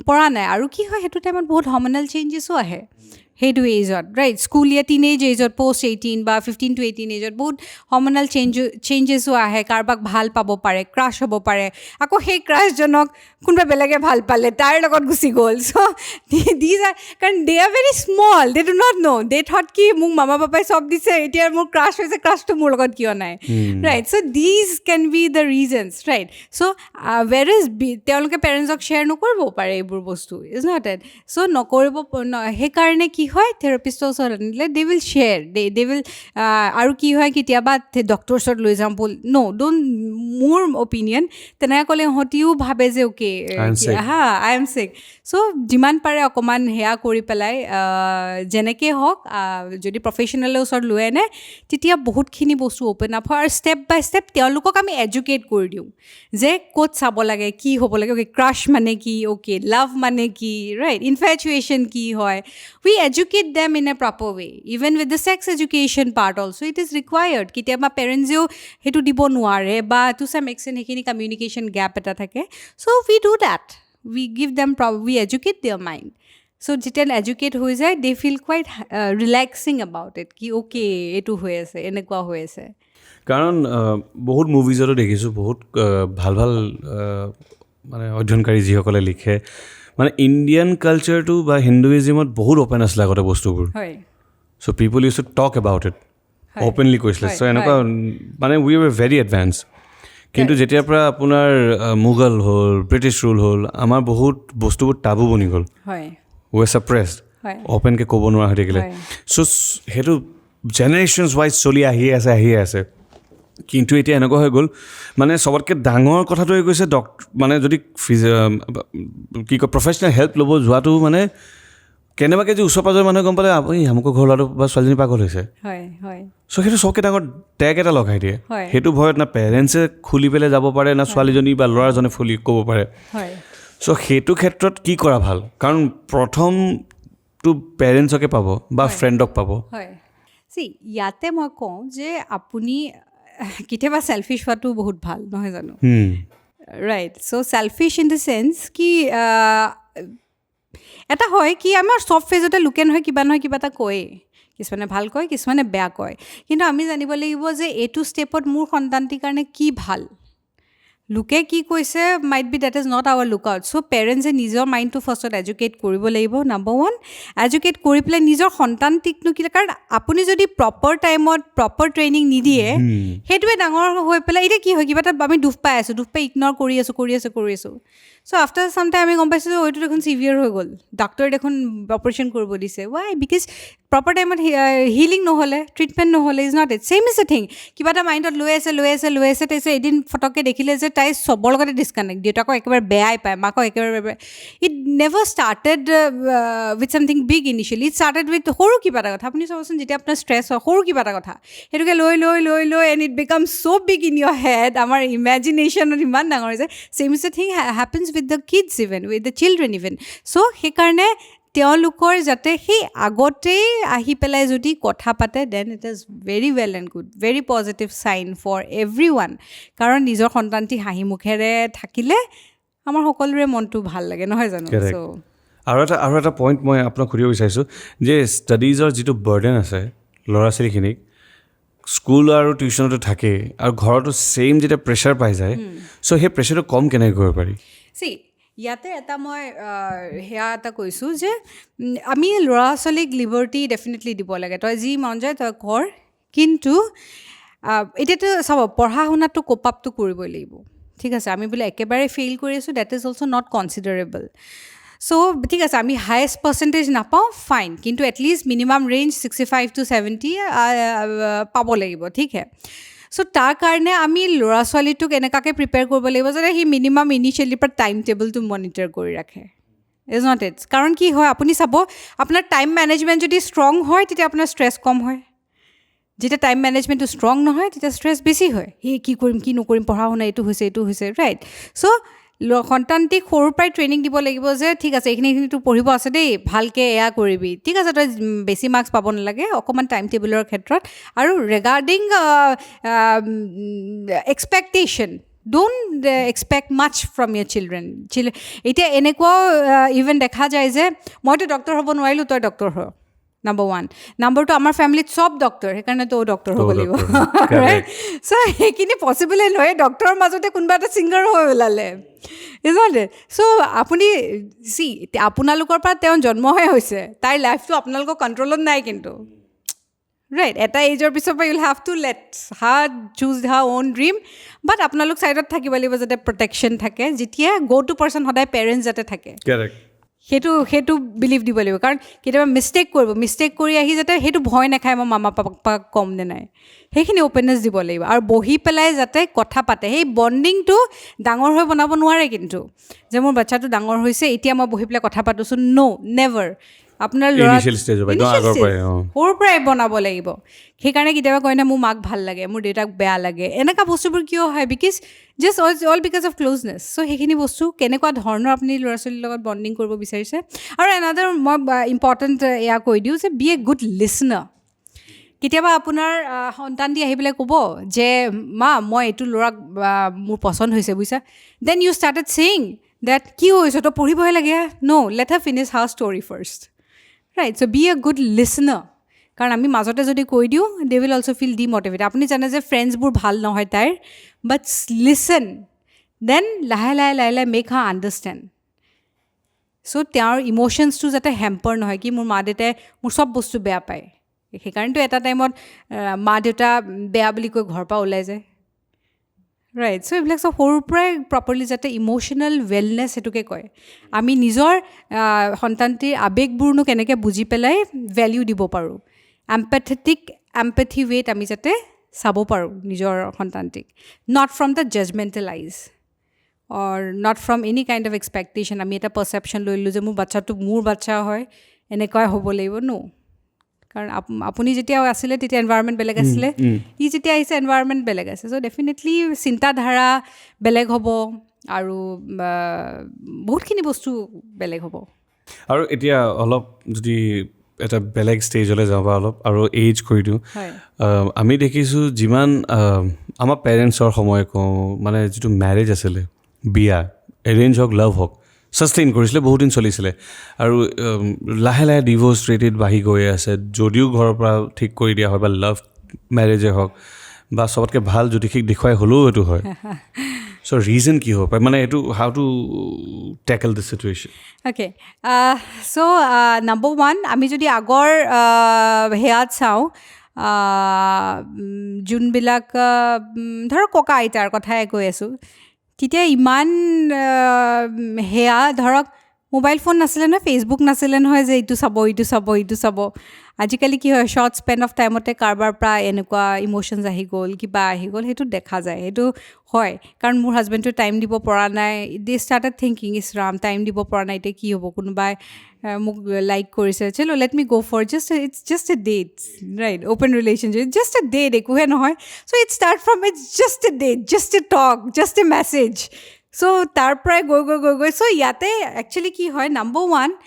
পৰা নাই আৰু কি হয় সেইটো টাইমত বহুত হৰ্মনেল চেঞ্জেছো আহে সেইটো এজত ৰাইট স্কুলীয়া টিনেজ এজত পষ্ট 18 বা 15 to 18 এজত বহুত হৰ্মনেল চেঞ্জেছো আহে কাৰোবাক ভাল পাব পাৰে ক্ৰাছ হ'ব পাৰে আকৌ সেই ক্ৰাছজনক কোনোবা বেলেগে ভাল পালে তাৰ লগত গুচি গ'ল চ' দিজ আৰ কাৰণ they are very small they do not know' they thought কি মোক মামা পাপাই চব দিছে এতিয়া মোৰ ক্ৰাছ হৈছে ক্ৰাছটো মোৰ লগত কিয় নাই right so' this can be the reasons right so' where is তেওঁলোকে পেৰেণ্টছক শ্বেয়াৰ নকৰিব পাৰে এইবোৰ বস্তু ইজ নট এট চ' নকৰিব সেইকাৰণে কি হয় থেৰাপিষ্টৰ ওচৰত আনিলে they will share they will আৰু কি হয় কেতিয়াবা ডক্টৰৰ ওচৰত লৈ যাম ব'ল ডোণ্ট মোৰ অপিনিয়ন তেনেকৈ ক'লে ইহঁতিও ভাবে যে অ'কে আই এম চিক চ' যিমান পাৰে অকণমান সেয়া কৰি পেলাই যেনেকৈ হওক যদি প্ৰফেচনেলৰ ওচৰত লৈ আনে তেতিয়া বহুতখিনি বস্তু অ'পেন আপ হয় আৰু ষ্টেপ বাই ষ্টেপ তেওঁলোকক আমি এডুকেট কৰি দিওঁ যে ক'ত চাব লাগে কি হ'ব লাগে অ'কে ক্ৰাছ মানে কি অ'কে লাভ মানে কি ৰাইট ইনফেচুৱেশ্যন কি হয় we educate them in a proper way even with the sex education part also' it is required কেতিয়াবা পেৰেণ্টছেও সেইটো দিব নোৱাৰে বা টু চাম এক্সটেণ্ট সেইখিনি কমিউনিকেশ্যন গেপ এটা থাকে so' we do that we give them we educate their mind so' যেতিয়া এডুকেট হৈ যায় they feel quite relaxing about it কি অ'কে এইটো হৈ আছে এনেকুৱা হৈ আছে কাৰণ বহুত মুভিজতো দেখিছোঁ বহুত ভাল ভাল মানে অধ্যয়নকাৰী যিসকলে লিখে মানে ইণ্ডিয়ান কালচাৰটো বা হিন্দুইজিমত বহুত অ'পেন আছিলে আগতে বস্তুবোৰ হয় so' people use to talk about it openly কৈছিলে চ' এনেকুৱা মানে উই আৰ ভেৰি এডভান্স কিন্তু যেতিয়াৰ পৰা আপোনাৰ মোগল হ'ল ব্ৰিটিছ ৰুল হ'ল আমাৰ বহুত বস্তুবোৰ টাবু বনি গ'ল উই আৰ ছাপ্ৰেছড অ'পেনকৈ ক'ব নোৱাৰা হৈ থাকিলে চ' সেইটো জেনেৰেশ্যনছ ৱাইজ চলি আহিয়ে আছে কিন্তু এতিয়া এনেকুৱা হৈ গ'ল মানে চবতকৈ ডাঙৰ কথাটো হৈ গৈছে মানে যদি কি কয় প্ৰফেচনেল হেল্প ল'ব যোৱাটো মানে কেনেবাকৈ যে ওচৰ পাজৰ মানুহে গম পালে আপুনি আমুকৰ ঘৰ ল'ৰাটো বা ছোৱালীজনী পাগল হৈছে চ' সেইটো চবকৈ ডাঙৰ টেগ এটা লগাই দিয়ে সেইটো ভয়ত না পেৰেণ্টছে খুলি পেলাই যাব পাৰে না ছোৱালীজনী বা ল'ৰাজনে খুলি ক'ব পাৰে চ' সেইটো ক্ষেত্ৰত কি কৰা ভাল কাৰণ প্ৰথমটো পেৰেণ্টছকে পাব বা ফ্ৰেণ্ডক পাব ইয়াতে মই কওঁ যে আপুনি কেতিয়াবা চেলফিছ হোৱাটো বহুত ভাল নহয় জানো right so' selfish in the sense কি এটা হয় কি আমাৰ চব ফেজতে লোকে নহয় কিবা এটা কয়েই কিছুমানে ভাল কয় কিছুমানে বেয়া কয় কিন্তু আমি জানিব লাগিব যে এইটো ষ্টেপত মোৰ সন্তানটিৰ কাৰণে কি ভাল লোকে কি কৈছে might be that is not our lookout so চ' পেৰেণ্টছে নিজৰ মাইণ্ডটো ফাৰ্ষ্টত এডুকেট কৰিব লাগিব নাম্বাৰ 1 এডুকেট কৰি পেলাই নিজৰ সন্তানটিকনো কি কাৰণ আপুনি যদি প্ৰপাৰ টাইমত প্ৰপাৰ ট্ৰেইনিং নিদিয়ে সেইটোৱে ডাঙৰ হৈ পেলাই এতিয়া কি হয় কিবা এটা আমি দুখ পাই ইগন'ৰ কৰি আছোঁ চ' আফটাৰ চাম টাইম আমি গম পাইছোঁ যে এইটো দেখোন চিভিয়াৰ হৈ গ'ল ডাক্তৰে দেখোন অপাৰেশ্যন কৰিব দিছে ৱাই বিকজ প্ৰপাৰ টাইমত হিলিং নহ'লে ট্ৰিটমেণ্ট নহ'লে is not it same is a thing কিবা এটা মাইণ্ডত লৈ আছে তাৰপিছত এদিন ফটককৈ দেখিলে যে তাই চবৰ লগতে ডিছকানেক্ট দেউতাকক একেবাৰে বেয়াই পায় মাকক একেবাৰে বেয়া it never started with something big initially it started with সৰু কিবা এটা কথা আপুনি চাবচোন যেতিয়া আপোনাৰ ষ্ট্ৰেছ হয় সৰু কিবা এটা কথা সেইটোকে লৈ and it become so' big in your head আমাৰ ইমেজিনেশ্যনত ইমান ডাঙৰ হৈছে same is a thing happens with the kids even with the children even so' সেইকাৰণে তেওঁলোকৰ যাতে সেই আগতেই আহি পেলাই যদি কথা পাতে then it is very well and good very positive sign for everyone কাৰণ নিজৰ সন্তানটি হাঁহি মুখেৰে থাকিলে আমাৰ সকলোৰে মনটো ভাল লাগে নহয় জানো আৰু এটা পইণ্ট মই আপোনাক সুধিব বিচাৰিছোঁ যে ষ্টাডিজৰ যিটো বাৰ্ডেন আছে ল'ৰা ছোৱালীখিনিক স্কুল আৰু টিউশ্যনতো থাকে আৰু ঘৰতো ছেইম যেতিয়া প্ৰেছাৰ পাই যায় চ' সেই প্ৰেছাৰটো কম কেনেকৈ কৰিব পাৰি ইয়াতে এটা মই সেয়া এটা কৈছোঁ যে আমি ল'ৰা ছোৱালীক লিবাৰ্টি ডেফিনেটলি দিব লাগে তই যি মন যায় তই কৰ কিন্তু এতিয়াতো চাব পঢ়া শুনাততো কোপ আপটো কৰিবই লাগিব ঠিক আছে আমি বোলে একেবাৰে ফেইল কৰি আছোঁ ডেট ইজ অলছ' নট কনচিডাৰেবল চ' ঠিক আছে আমি হায়েষ্ট পাৰ্চেণ্টেজ নাপাওঁ ফাইন কিন্তু এটলিষ্ট মিনিমাম ৰেঞ্জ 65 to 70 পাব লাগিব ঠিক হে চ' তাৰ কাৰণে আমি ল'ৰা ছোৱালীটোক এনেকুৱাকৈ প্ৰিপেয়াৰ কৰিব লাগিব যাতে সি মিনিমাম ইনিচিয়েলিৰ পৰা টাইম টেবুলটো মনিটৰ কৰি ৰাখে ইজ নট ইটছ কাৰণ কি হয় আপুনি চাব আপোনাৰ টাইম মেনেজমেণ্ট যদি ষ্ট্ৰং হয় তেতিয়া আপোনাৰ ষ্ট্ৰেছ কম হয় যেতিয়া টাইম মেনেজমেণ্টটো ষ্ট্ৰং নহয় তেতিয়া ষ্ট্ৰেছ বেছি হয় কি কৰিম কি নকৰিম পঢ়া শুনা এইটো হৈছে ৰাইট চ' সন্তানটিক সৰুৰ পৰাই ট্ৰেইনিং দিব লাগিব যে ঠিক আছে এইখিনিতো পঢ়িব আছে দেই ভালকৈ এয়া কৰিবি ঠিক আছে তই বেছি মাৰ্কছ পাব নালাগে অকণমান টাইম টেবুলৰ ক্ষেত্ৰত আৰু regarding expectation don't expect much from your children এতিয়া এনেকুৱাও ইভেন দেখা যায় যে মইতো ডক্টৰ হ'ব নোৱাৰিলোঁ তই ডক্টৰ হ নাম্বাৰ 1 নাম্বাৰ 2 আমাৰ ফেমিলিত চব ডক্টৰ সেইকাৰণে তই ডক্টৰ হ'ব লাগিব ৰাইট চ' সেইখিনি পচিবলে নহয় ডক্টৰৰ মাজতে কোনোবা এটা ছিংগাৰ হৈ ওলালে ইজনট চ' আপুনি আপোনালোকৰ পৰা তেওঁ জন্মহে হৈছে তাইৰ লাইফটো আপোনালোকৰ কণ্ট্ৰলত নাই কিন্তু ৰাইট এটা এজৰ পিছৰ পৰা you'll have to let her choose her own dream but আপোনালোক ছাইডত থাকিব লাগিব যাতে প্ৰটেকশ্যন থাকে যেতিয়া গ' টু পাৰ্চন সদায় পেৰেণ্টছ যাতে থাকে সেইটো বিলিভ দিব লাগিব কাৰণ কেতিয়াবা মিষ্টেক কৰি আহি যাতে সেইটো ভয় নাখায় মই মামা পাপাক কম নে নাই সেইখিনি অ'পেননেছ দিব লাগিব আৰু বহি পেলাই যাতে কথা পাতে সেই বণ্ডিংটো ডাঙৰ হৈ বনাব নোৱাৰে কিন্তু যে মোৰ বাচ্চাটো ডাঙৰ হৈছে এতিয়া মই বহি পেলাই কথা পাতোছোঁ নেভাৰ আপোনাৰ ল'ৰা সৰুৰ পৰাই বনাব লাগিব সেইকাৰণে কেতিয়াবা কয় না মোৰ মাক ভাল লাগে মোৰ দেউতাক বেয়া লাগে এনেকুৱা বস্তুবোৰ কিয় হয় because just all because of closeness so' সেইখিনি বস্তু কেনেকুৱা ধৰণৰ আপুনি ল'ৰা ছোৱালীৰ লগত বণ্ডিং কৰিব বিচাৰিছে আৰু এনাডাৰ মই ইম্পৰ্টেণ্ট এয়া কৈ দিওঁ যে বি এ গুড লিচনাৰ কেতিয়াবা আপোনাৰ সন্তানটি আহি পেলাই ক'ব যে মা মই এইটো ল'ৰাক মোৰ পচন্দ হৈছে বুজিছা then you started saying that কি হৈছে তই পঢ়িবহে লাগে no' let her finish her story first right so' be a good listener কাৰণ আমি মাজতে যদি কৈ দিওঁ they will also' feel demotivated আপুনি জানে যে ফ্ৰেণ্ডছবোৰ ভাল নহয় তাইৰ বাট লিচন দেন লাহে লাহে মেক হাৰ আণ্ডাৰষ্টেণ্ড চ' তেওঁৰ ইম'শ্যনছটো যাতে হেম্পাৰ নহয় কি মোৰ মা দেউতাই মোৰ চব বস্তু বেয়া পায় সেইকাৰণেতো এটা টাইমত মা দেউতা বেয়া বুলি কৈ ঘৰৰ পৰা ওলাই যায় ৰাইট চ' এইবিলাক চব সৰুৰ পৰাই প্ৰপাৰলি যাতে ইম'শ্যনেল ৱেলনেছ সেইটোকে কয় আমি নিজৰ সন্তানটিৰ আৱেগবোৰনো কেনেকৈ বুজি পেলাই ভেলিউ দিব পাৰোঁ এম্পেথি ৱেত আমি যাতে চাব পাৰোঁ নিজৰ সন্তানটিক not from the judgemental eyes or not from any kind of expectation আমি এটা পাৰ্চেপশ্যন লৈ ল'লোঁ যে মোৰ বাচ্চাটো মোৰ বাচ্চা হয় এনেকুৱাই হ'ব লাগিব ন' কাৰণ আপুনি যেতিয়া আছিলে তেতিয়া এনভাইৰনমেণ্ট বেলেগ আছিলে ই যেতিয়া আহিছে এনভাইৰনমেণ্ট বেলেগ আছে চ' ডেফিনেটলি চিন্তাধাৰা বেলেগ হ'ব আৰু বহুতখিনি বস্তু বেলেগ হ'ব আৰু এতিয়া অলপ যদি এটা বেলেগ ষ্টেজলৈ যাওঁ বা অলপ আৰু এইজ কৰি দিওঁ আমি দেখিছোঁ যিমান আমাৰ পেৰেণ্টছৰ সময় কওঁ মানে যিটো মেৰেজ আছিলে বিয়া এৰেঞ্জ হওক লাভ হওক ছাষ্টেইন কৰিছিলে বহুত দিন চলিছিলে আৰু লাহে লাহে ডিভ'ৰ্চ ৰেটেড বাঢ়ি গৈ আছে যদিও ঘৰৰ পৰা ঠিক কৰি দিয়া হয় বা লাভ মেৰেজে হওক বা চবতকৈ ভাল জ্যোতিষিক দেখুৱাই হ'লেও এইটো হয় চ' ৰিজন কি হ'ব পাৰে মানে এইটো how to tackle this situation okay so' number 1 আমি যদি আগৰ সেয়াত চাওঁ যোনবিলাক ধৰক ককা আইতাৰ কথাই কৈ আছোঁ তেতিয়া ইমান সেয়া ধৰক মোবাইল ফোন নাছিলে নহয় ফেচবুক নাছিলে নহয় যে ইটো চাব আজিকালি কি হয় শ্বৰ্ট স্পেন অফ টাইমতে কাৰোবাৰ পৰা এনেকুৱা ইম'শ্যনছ আহি গ'ল কিবা আহি গ'ল সেইটো দেখা যায় সেইটো হয় কাৰণ মোৰ হাজবেণ্ডটো টাইম দিব পৰা নাই দে ষ্টাৰ্টেড থিংকিং ইছ ৰাম টাইম দিব পৰা নাই এতিয়া কি হ'ব কোনোবাই মোক লাইক কৰিছে চলো let me go' for it's just a date right open relationship just a date একোহে নহয় so' it start from it's just a date just a talk just a message so' তাৰ পৰাই গৈ চ' ইয়াতে একচুৱেলি কি হয় নাম্বাৰ 1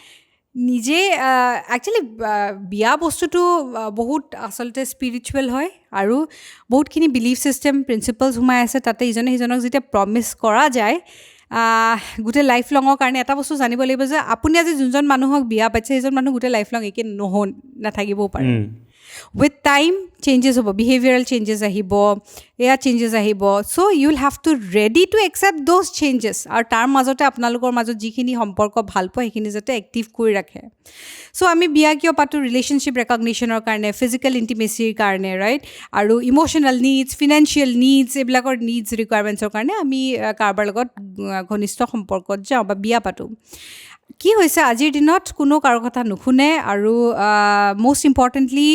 নিজে actually বিয়া বস্তুটো বহুত আচলতে স্পিৰিচুৱেল হয় আৰু বহুতখিনি বিলিফ ছিষ্টেম প্ৰিন্সিপালছ সোমাই আছে তাতে ইজনে সিজনক যেতিয়া প্ৰমিছ কৰা যায় গোটেই লাইফ লঙৰ কাৰণে এটা বস্তু জানিব লাগিব যে আপুনি আজি যোনজন মানুহক বিয়া পাইছে সেইজন মানুহ গোটেই লাইফ লং একে নাথাকিবও পাৰে উইথ টাইম চেঞ্জেছ হ'ব বিহেভিয়াৰেল চেঞ্জেছ আহিব এয়া চেঞ্জেছ আহিব so' you will have to ready to accept those changes আৰু তাৰ মাজতে আপোনালোকৰ মাজত যিখিনি সম্পৰ্ক ভাল পোৱা সেইখিনি যাতে এক্টিভ কৰি ৰাখে চ' আমি বিয়া কিয় পাতোঁ ৰিলেশ্যনশ্বিপ ৰেকগনিশ্যনৰ কাৰণে ফিজিকেল ইণ্টিমেচিৰ কাৰণে ৰাইট আৰু ইম'শ্যনেল নিডছ ফিনেন্সিয়েল নিডছ এইবিলাকৰ নিডছ ৰিকুৱাৰমেণ্টছৰ কাৰণে আমি কাৰোবাৰ লগত ঘনিষ্ঠ সম্পৰ্কত যাওঁ বা বিয়া পাতোঁ কি হৈছে আজিৰ দিনত কোনো কাৰো কথা নুশুনে আৰু most importantly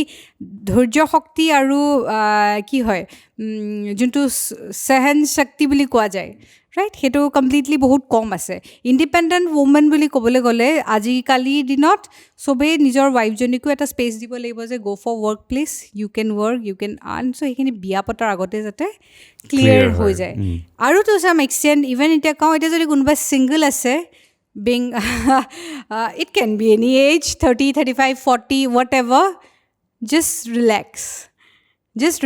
ধৈৰ্য শক্তি আৰু কি হয় যোনটো সহন শক্তি বুলি কোৱা যায় ৰাইট সেইটো কমপ্লিটলি বহুত কম আছে ইণ্ডিপেণ্ডেণ্ট ওমেন বুলি ক'বলৈ গ'লে আজিকালিৰ দিনত চবেই নিজৰ ৱাইফজনীকো এটা স্পেচ দিব লাগিব যে go' for work place you can work you can earn so' সেইখিনি বিয়া পতাৰ আগতে যাতে ক্লিয়াৰ হৈ যায় আৰু টু চাম এক্সটেণ্ট ইভেন এতিয়া কওঁ এতিয়া যদি কোনোবা ছিংগল আছে being it can be any age 30 35 40 whatever just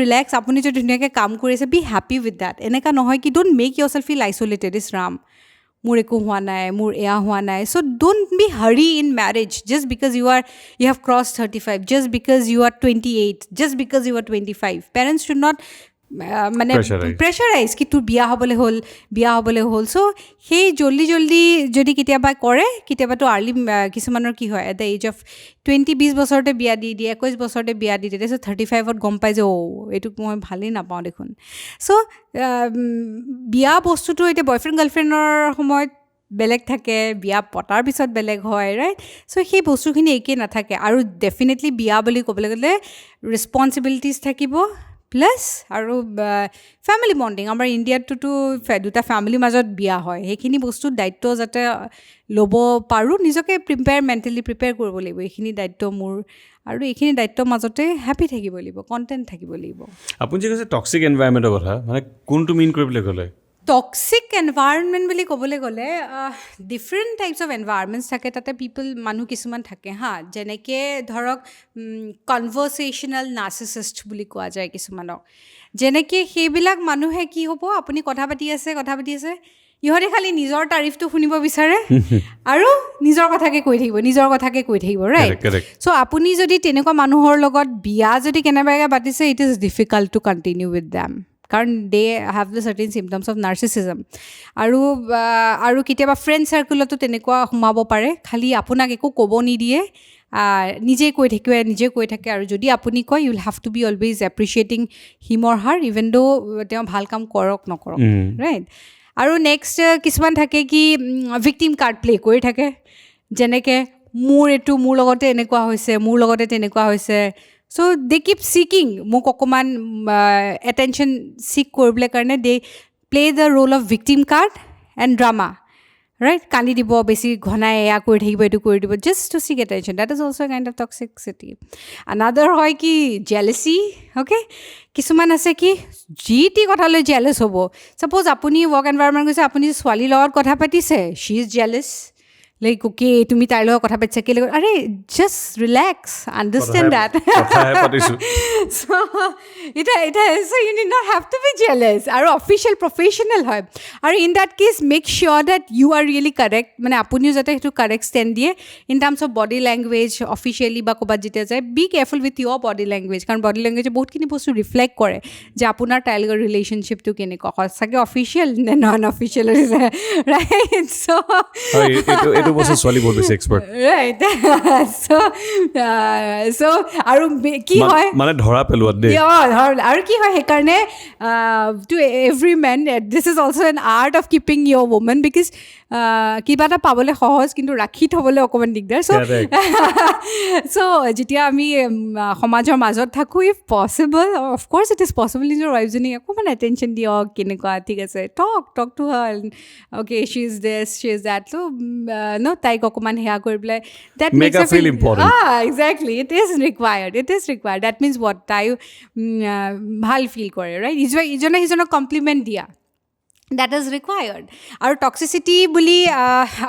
relax apuni jo dhuniya kaam kori ase be happy with that eneka nohoy ki don't make yourself feel isolated is ram mur eku hua nai mur ea hua nai so don't be hurry in marriage just because you have crossed 35 just because you are 28 just because you are 25 parents should not মানে pressurise কি তোৰ বিয়া হ'বলৈ হ'ল চ' সেই জল্দি যদি কেতিয়াবা কৰে কেতিয়াবাতো আৰ্লি কিছুমানৰ কি হয় এট দ্য এজ অফ 20 বছৰতে বিয়া দি দিয়ে 21 বছৰতে বিয়া দি দিয়ে তাৰপিছত 35ত গম পাই যে এইটোক মই ভালেই নাপাওঁ দেখোন চ' বিয়া বস্তুটো এতিয়া বয়ফ্ৰেণ্ড গাৰ্লফ্ৰেণ্ডৰ সময়ত বেলেগ থাকে বিয়া পতাৰ পিছত বেলেগ হয় ৰাইট চ' সেই বস্তুখিনি একেই নাথাকে আৰু ডেফিনেটলি বিয়া বুলি ক'বলৈ গ'লে ৰেছপনচিবিলিটিজ থাকিব প্লাছ আৰু ফেমিলি বণ্ডিং আমাৰ ইণ্ডিয়াতটোতো দুটা ফেমিলিৰ মাজত বিয়া হয় সেইখিনি বস্তুৰ দায়িত্ব যাতে ল'ব পাৰোঁ নিজকে মেণ্টেলি প্ৰিপেয়াৰ কৰিব লাগিব এইখিনি দায়িত্ব মোৰ আৰু এইখিনি দায়িত্বৰ মাজতে হেপী থাকিব লাগিব কণ্টেণ্ট থাকিব লাগিব আপুনি যে কৈছে টক্সিক এনভাইৰনমেণ্টৰ কথা মানে কোনটো মিন কৰিবলৈ গ'লে টক্সিক এনভাইৰনমেণ্ট বুলি ক'বলৈ গ'লে ডিফাৰেণ্ট টাইপছ অফ এনভাইৰনমেণ্টছ থাকে তাতে মানুহ কিছুমান থাকে যেনেকৈ ধৰক কনভাৰ্চেশ্যনেল নাৰ্চিছিষ্ট বুলি কোৱা যায় কিছুমানক যেনেকৈ সেইবিলাক মানুহে কি হ'ব আপুনি কথা পাতি আছে ইহঁতে খালি নিজৰ তাৰিফটো শুনিব বিচাৰে আৰু নিজৰ কথাকে কৈ থাকিব ৰাইট চ' আপুনি যদি তেনেকুৱা মানুহৰ লগত বিয়া যদি কেনেবাকৈ পাতিছে it is difficult to continue with them কাৰণ they have the certain symptoms of narcissism আৰু কেতিয়াবা ফ্ৰেণ্ড চাৰ্কুলতো তেনেকুৱা সোমাব পাৰে খালি আপোনাক একো ক'ব নিদিয়ে নিজে কৈ থাকে আৰু যদি আপুনি কয় you will have to be always appreciating him or her even though তেওঁ ভাল কাম কৰক নকৰক ৰাইট আৰু নেক্সট কিছুমান থাকে কি ভিক্টিম কাৰ্ড প্লে কৰি থাকে যেনেকৈ মোৰ লগতে এনেকুৱা হৈছে চ' দে কিপ ছিকিং মোক অকণমান এটেনশ্যন ছিক কৰিবলৈ কাৰণে they play the roll of victim card and drama right কান্দি দিব বেছি ঘনাই এয়া কৰি থাকিব এইটো কৰি দিব just to seek attention that is also' a kind of toxicity another হয় কি জেলেচি অ'কে কিছুমান আছে কি যি টি কথালৈ জেলেছ হ'ব ছাপ'জ আপুনি ৱৰ্ক এনভাইৰনমেণ্ট গৈছে আপুনি ছোৱালীৰ লগত কথা পাতিছে she is jealous like okay তুমি তাইৰ লগত কথা পাতিছা কেলৈ আৰে just relax understand that so' you need not have to be jealous আৰু অফিচিয়েল প্ৰফেশ্যনেল হয় আৰু in that case make sure that you are really correct মানে আপুনিও যাতে সেইটো কাৰেক্ট ষ্টেণ্ড দিয়ে in terms of body language officially বা ক'ৰবাত যেতিয়া যায় be careful with your body language কাৰণ বডি লেংগুৱেজে বহুতখিনি বস্তু ৰিফ্লেক্ট কৰে যে আপোনাৰ তাইৰ লগত ৰিলেশ্যনশ্বিপটো কেনেকুৱা সঁচাকৈ অফিচিয়েল নে নন অফিচিয়েল ৰাইট চ' এইটো বস্তু ছোৱালী বহুত বেছি এক্সপাৰ্ট ৰাইট চ' আৰু কি হয় মানে ধৰা পেলোৱাত দেই আৰু কি হয় সেইকাৰণে to every men this is also' an art of keeping your women because কিবা এটা পাবলৈ সহজ কিন্তু ৰাখি থ'বলৈ অকণমান দিগদাৰ চ' যেতিয়া আমি সমাজৰ মাজত থাকোঁ if possible of course it is possible নিজৰ ৱাইফজনীক অকণমান এটেনশ্যন দিয়ক কেনেকুৱা ঠিক আছে talk to her okay she is this she is that so' তাইক অকণমান সেয়া কৰি পেলাই that makes uh feel exactly it is required that means what তাইও ভাল ফিল কৰে ৰাইট ইজনে সিজনক কমপ্লিমেণ্ট দিয়া দেট ইজ ৰিকুৱায়াৰ্ড আৰু টক্সিচিটি বুলি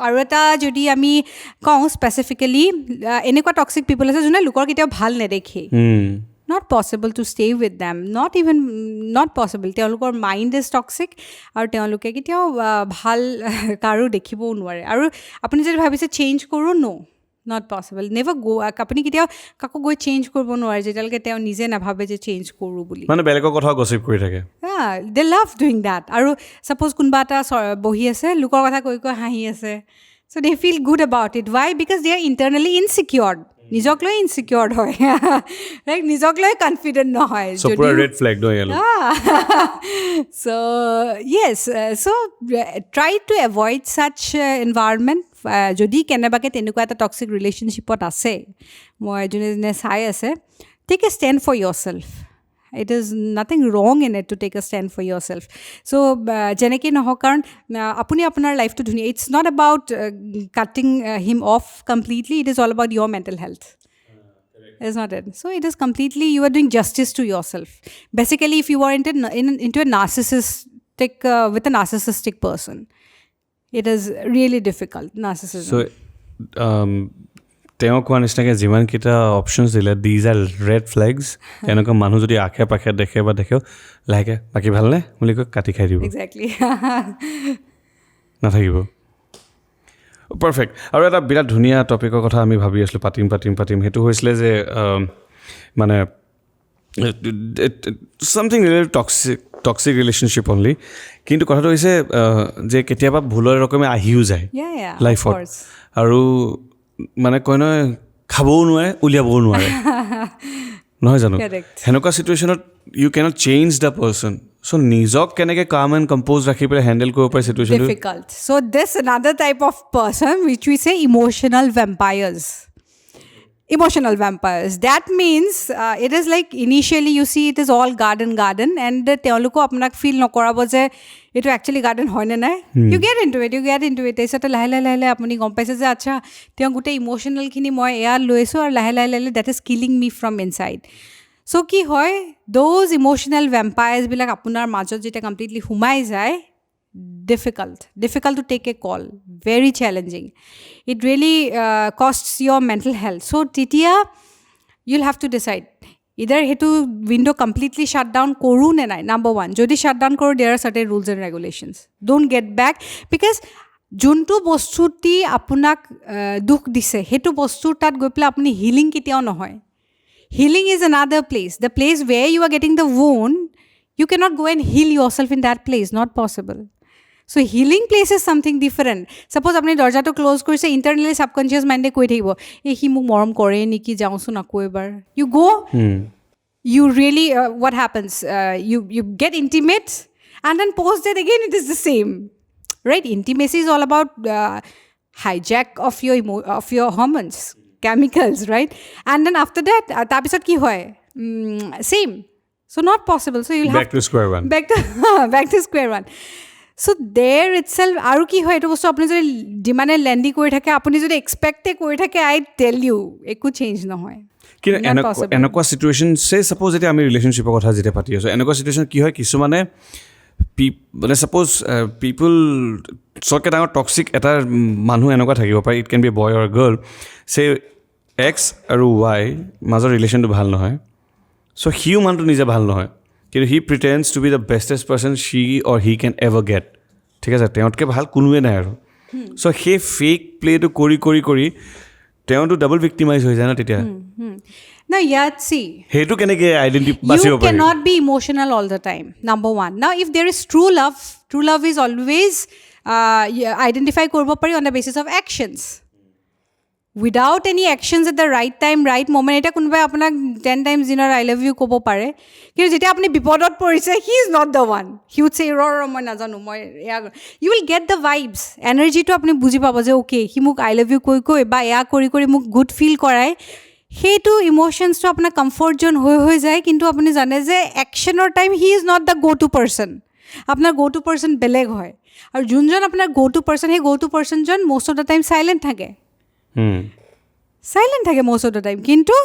আৰু এটা যদি আমি কওঁ স্পেচিফিকেলি এনেকুৱা টক্সিক পিপল আছে যোনে লোকৰ কেতিয়াও ভাল নেদেখে not possible to stay with them not possible তেওঁলোকৰ মাইণ্ড ইজ টক্সিক আৰু তেওঁলোকে কেতিয়াও ভাল কাৰো দেখিবও নোৱাৰে আৰু আপুনি যদি ভাবিছে চেঞ্জ কৰোঁ not possible never go আপুনি কেতিয়াও কাকো গৈ চেঞ্জ কৰিব নোৱাৰে যেতিয়ালৈকে তেওঁ নিজে নাভাবে যে চেঞ্জ কৰোঁ বুলি মানে বেলেগৰ কথা গছিপ কৰি থাকে they love doing that আৰু suppose কোনোবা এটা বহি আছে লোকৰ কথা কৈ হাঁহি আছে so they feel good about it why because they are internally insecure নিজক লৈ ইনচিকিউৰ্ড হয় ৰাইট নিজক লৈ কনফিডেণ্ট নহয় so pura red flag do yellow so yes so try to avoid such environment যদি কেনেবাকৈ তেনেকুৱা এটা টক্সিক ৰিলেশ্যনশ্বিপত আছে মই যোনে চাই আছে take a stand for yourself it is nothing wrong in it to take a stand for yourself so jeneke nohok karon apuni apunar life to dhuniya it's not about cutting him off completely it is all about your mental health is not it so it is completely you are doing justice to yourself basically if you are into a narcissistic with a narcissistic person it is really difficult narcissism so তেওঁ কোৱা নিচিনাকৈ যিমানকেইটা options দিলে these are red Flags তেনেকুৱা মানুহ যদি আশে পাশে দেখে বা দেখেও লাহেকৈ বাকী ভালনে বুলি কৈ কাটি খাই দিব এক্সেক্টলি নাথাকিব পাৰফেক্ট আৰু এটা বিৰাট ধুনীয়া টপিকৰ কথা আমি ভাবি আছিলোঁ পাতিম সেইটো হৈছিলে যে মানে something related toxic relationship only কিন্তু কথাটো হৈছে যে কেতিয়াবা ভুলৰ ৰকমে আহিও যায় লাইফত আৰু মানে কয় নহয় খাবও নোৱাৰে উলিয়াবও নোৱাৰে নহয় জানো সেনেকুৱা চিটুৱেশ্যনত you cannot change the person so' নিজক কেনেকৈ কাম এণ্ড কম্প'জ ৰাখি পেলাই হেণ্ডেল কৰিব পাৰে চিটুৱেশ্যনটো difficult so' this another type of person which we say emotional vampires that means it is like initially you see it is all garden and তেওঁলোকো আপোনাক ফিল নকৰাব যে এইটো একচুৱেলি গাৰ্ডেন হয়নে নাই you get into it তাৰপিছতে লাহে লাহে আপুনি গম পাইছে যে আচ্ছা তেওঁ গোটেই ইম'চনেলখিনি মই এয়া লৈছোঁ আৰু লাহে লাহে that is killing me from inside so' কি হয় দ'জ ইম'চনেল ভেম্পায়াৰ্ছবিলাক আপোনাৰ মাজত যেতিয়া কমপ্লিটলি সোমাই যায় difficult to take a call very challenging it really costs your mental health so titia you'll have to decide either hetu window completely shut down koru ne nai number 1 jodi shut down koru there are certain rules and regulations don't get back because juntu bostuti apunak dukh dise hetu bostur tat goi pla apni healing kitiao nohoy healing is another place the place where you are getting the wound you cannot go and heal yourself in that place not possible so healing place is something different suppose apni dorja to close korise internally subconscious mind e koi thakibo e hi mu morom kore niki jaunsu na ko ebar you go you really what happens you get intimate and then post it again it is the same right intimacy is all about hijack of your hormones chemicals right and then after that tapisot ki hoy same so not possible so you'll back to square one back to square one so there itself aru ki hoy eto bostu apni jodi dimane lendi kori thake apni jodi expect kori thake I tell you eku change no hoy কি এনেকুৱা situation চে suppose এতিয়া আমি ৰিলেশ্যনশ্বিপৰ কথা যেতিয়া পাতি আছোঁ এনেকুৱা চিটুৱেশ্যন কি হয় কিছুমানে মানে ছাপ'জ পিপুল চবতকৈ ডাঙৰ টক্সিক এটা মানুহ এনেকুৱা থাকিব পাৰে it can be boy or girl say X আৰু ৱাই মাজৰ ৰিলেশ্যনটো ভাল নহয় চ' সিও মানুহটো নিজে ভাল নহয় কিন্তু he pretends to be the bestest person she or he can ever get ঠিক আছে তেওঁতকৈ ভাল কোনোৱে নাই আৰু চ' সেই ফেক প্লেটো কৰি তেওঁটো ডাবল ভিক্টিমাইজ হৈ যায় না তেতিয়া now yet see হেতু কেনেকৈ আইডেন্টিফাই বাচিব পাৰি you cannot be emotional all the time number 1 now if there is true love is always identify korbo pari on the basis of actions without any actions at the right time right moment eta kunba apunak 10 times dinner I love you kobo pare kintu jeta apni bipodot porise he is not the one he would say ro moi najanu moi you will get the vibes energy to apni buji pabo je okay he muk I love you koi ba ya kori muk good feel korai hetu emotions to apna comfort zone hoy jay kintu apni jane je action or time he is not the go to person apnar go to person beleg hoy aru junjon apnar go to person he go to person jon most of the time silent thake silent থাকে most of the time কিন্তু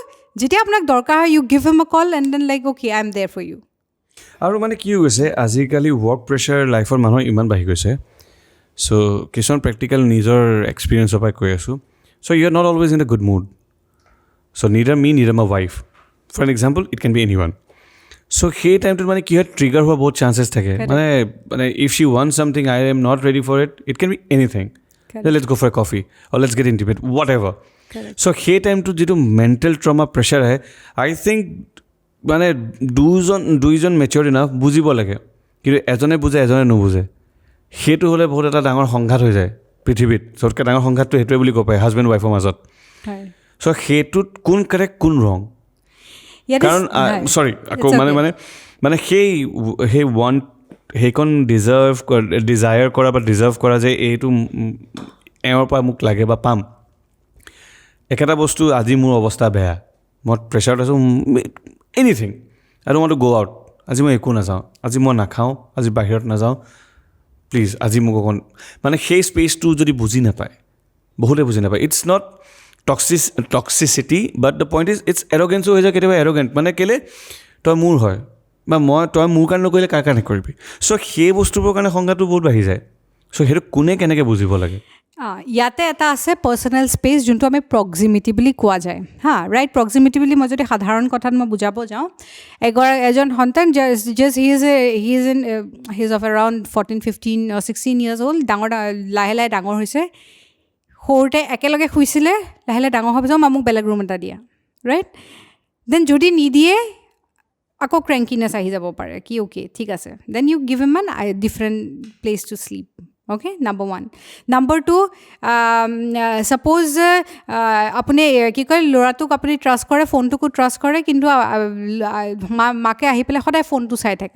যেতিয়া আপোনাক দৰকাৰ হয় you give him a call and then like okay I am there for you আৰু মানে কি হৈছে আজিকালি ৱৰ্ক প্ৰেছাৰ লাইফৰ মানুহৰ ইমান বাঢ়ি গৈছে চ' কিছুমান প্ৰেক্টিকেল নিজৰ এক্সপিৰিয়েঞ্চৰ পৰা কৈ আছোঁ so' you are not always in a good mood so' neither me neither my wife for an example it can be any one so' সেই টাইমটোত মানে কি হয় ট্ৰিগাৰ হোৱা বহুত চান্সেছ থাকে মানে if she want something I am not ready for it can be anything let's go for a coffee or let's get intimate whatever so সেই টাইমটোত যিটো মেণ্টেল ট্ৰমা প্ৰেছাৰ আহে আই থিংক মানে দুইজন মেচিয়ৰ ইনাফ বুজিব লাগে কিন্তু এজনে বুজে এজনে নুবুজে সেইটো হ'লে বহুত এটা ডাঙৰ সংঘাত হৈ যায় পৃথিৱীত চবতকৈ ডাঙৰ সংঘাতটো সেইটোৱে বুলি ক'ব পাৰি হাজবেণ্ড ৱাইফৰ মাজত চ' সেইটোত কোন কাৰেক্ট কোন ৰং কাৰণ চৰি আকৌ মানে সেই ওৱান সেইকণ ডিজাৰ্ভ কৰা বা ডিজাৰ্ভ কৰা যে এইটো এওঁৰ পৰা মোক লাগে বা পাম একেটা বস্তু আজি মোৰ অৱস্থা বেয়া মই প্ৰেছাৰত আছোঁ anything I don't want to গ' আউট আজি মই একো নাযাওঁ আজি মই নাখাওঁ আজি বাহিৰত নাযাওঁ প্লিজ আজি মোক অকণ মানে সেই স্পেচটো যদি বুজি নাপায় বহুতে বুজি নাপায় it's not toxicity but the point is it's এৰগেঞ্চো হৈ যায় কেতিয়াবা এৰগেণ্ট মানে কেলৈ তই মোৰ হয় বা তই মোৰ কাৰণে নকৰিলে কাৰ কাৰণে কৰিবি চ' সেই বস্তুবোৰৰ কাৰণে সংজ্ঞাটো বহুত বাঢ়ি যায় চ' সেইটো কোনে কেনেকৈ বুজিব লাগে ইয়াতে এটা আছে পাৰ্চনেল স্পেচ যোনটো আমি প্ৰক্সিমিটি বুলি কোৱা যায় হা ৰাইট প্ৰক্সিমিটি বুলি মই যদি সাধাৰণ কথাত মই বুজাব যাওঁ এজন সন্তান just he is of around 14-15 or 16 years old লাহে লাহে ডাঙৰ হৈছে সৰুতে একেলগে শুইছিলে লাহে লাহে ডাঙৰ হোৱাৰ পিছত মোক বেলেগ ৰুম এটা দিয়া ৰাইট দেন যদি নিদিয়ে আকৌ ক্ৰেংকিনেছ আহি যাব পাৰে কি অ'কে ঠিক আছে then you give him different place to sleep okay number 1 number 2 suppose apne ki koi loratuk apni trust kore phone to ko trust kore kintu make ahi pele khoday phone to sai thake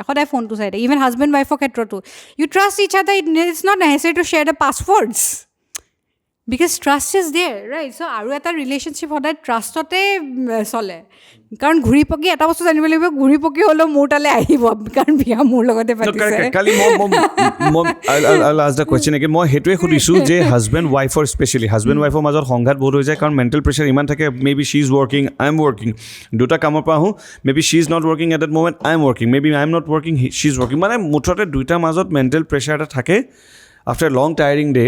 even husband wife or khetro to you trust each other it's not necessary to share the passwords because trust is there right so aru eta relationship hoday trust ote sole কাৰণ ঘূৰি পকি এটা বস্তু জানিব লাগিব ঘূৰি পকি হ'লেও মোৰ তালৈ আহিব কাৰণ বিয়া মোৰ লগতে পাতিছে কালি মই লাষ্ট দা কুৱেশ্যন কি মই সেইটোৱে সুধিছোঁ যে হাজবেণ্ড ৱাইফৰ স্পেচিয়েলি হাজবেণ্ড ৱাইফৰ মাজত সংঘাত বহুত হৈ যায় কাৰণ মেণ্টেল প্ৰেছাৰ ইমান থাকে maybe she is working I am working দুটা কামৰ পৰা আহোঁ maybe she is not working at that moment I am working maybe I am not working she is working মানে মুঠতে দুইটাৰ মাজত মেণ্টেল প্ৰেছাৰ এটা থাকে after long tiring day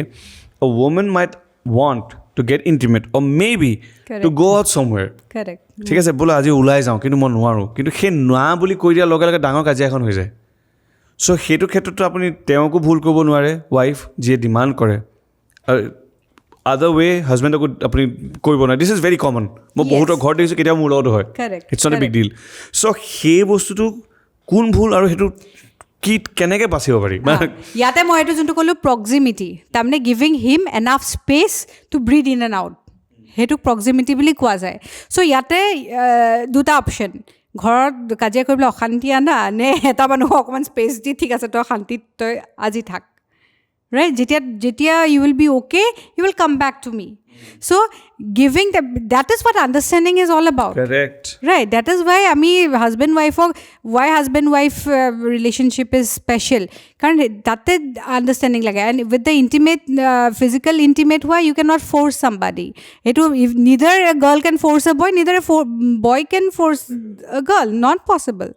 a woman might want to get intimate or maybe Correct. to go out somewhere Correct. ঠিক আছে বোলা আজি ওলাই যাওঁ কিন্তু মই নোৱাৰোঁ কিন্তু সেই নোৱা বুলি কৈ দিয়াৰ লগে লগে ডাঙৰ কাজিয়া এখন হৈ যায় চ' সেইটো ক্ষেত্ৰতো আপুনি তেওঁকো ভুল কৰিব নোৱাৰে ৱাইফ যিয়ে ডিমাণ্ড কৰে আদাৰ ৱে হাজবেণ্ডকো আপুনি কৰিব নোৱাৰে দিছ ইজ ভেৰি কমন মই বহুতৰ ঘৰত দেখিছোঁ কেতিয়াও মোৰ লগতো হয় ইটছ নট এ বিগ ডিল চ' সেই বস্তুটো কোন ভুল আৰু সেইটো কি কেনেকৈ বাচিব পাৰি ইয়াতে মই এইটো যোনটো ক'লোঁ প্ৰক্সিমিটি তাৰমানে giving him enough space to breathe in and out সেইটো প্ৰক্সিমিটি বুলি কোৱা যায় চ' ইয়াতে দুটা অপশ্যন ঘৰত কাজিয়া কৰিবলৈ অশান্তি আনা নে এটা মানুহক অকণমান স্পেচ দি ঠিক আছে তই শান্তিত তই আজি থাক ৰাইট যেতিয়া you will be okay you will come back to me so giving that is what understanding is all about correct right that is why husband wife relationship is special karan that understanding lage and with the intimate physical intimate way you cannot force somebody if neither a girl can force a boy neither a boy can force a girl not possible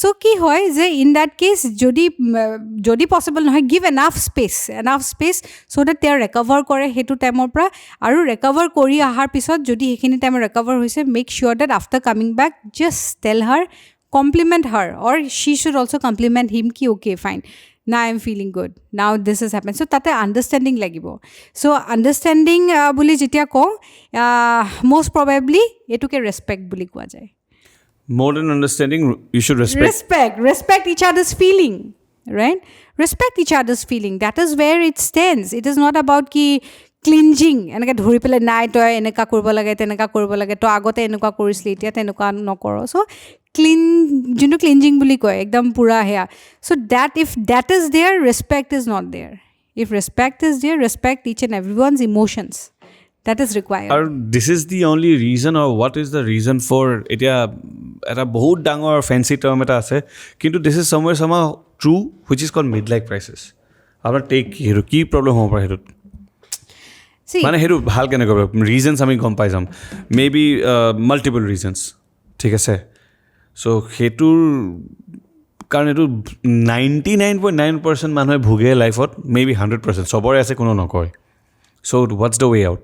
so ki hoy je in that case jodi possible nohoy give enough space so that they recover kore hetu time or pra aru recover kori ahar pisot jodi hekhini time recover hoise make sure that after coming back just tell her compliment her or she should also compliment him ki okay fine now I am feeling good now this has happened so tate understanding lagibo so understanding boli jetia ko most probably etuke respect boli koa jay more than understanding you should respect each other's feeling right respect each other's feeling that is where it stands it is not about ki cleansing এনেকৈ ধৰি পেলাই নাই তই এনেকুৱা কৰিব লাগে তেনেকুৱা কৰিব লাগে তই আগতে এনেকুৱা কৰিছিলি এতিয়া তেনেকুৱা নকৰ চ' যোনটো ক্লিনজিং বুলি কয় একদম পূৰা সেয়া so' if that is there respect is not there if respect is there respect is and everyone's emotions that is required আৰু this is the only reason or what is the reason for এতিয়া এটা বহুত ডাঙৰ fancy term এটা আছে কিন্তু this is somewhere somehow true which is called mid life crisis আপোনাৰ take সেইটো কি প্ৰব্লেম হ'ব পাৰে সেইটোত মানে সেইটো ভাল কেনেকৈ ৰিজনছ আমি গম পাই যাম মে বি মাল্টিপল ৰিজনছ ঠিক আছে চ' সেইটোৰ কাৰণ এইটো 99.9% মানুহে ভোগে লাইফত মে বি 100% চবৰে আছে কোনো নকয় so' what's the way out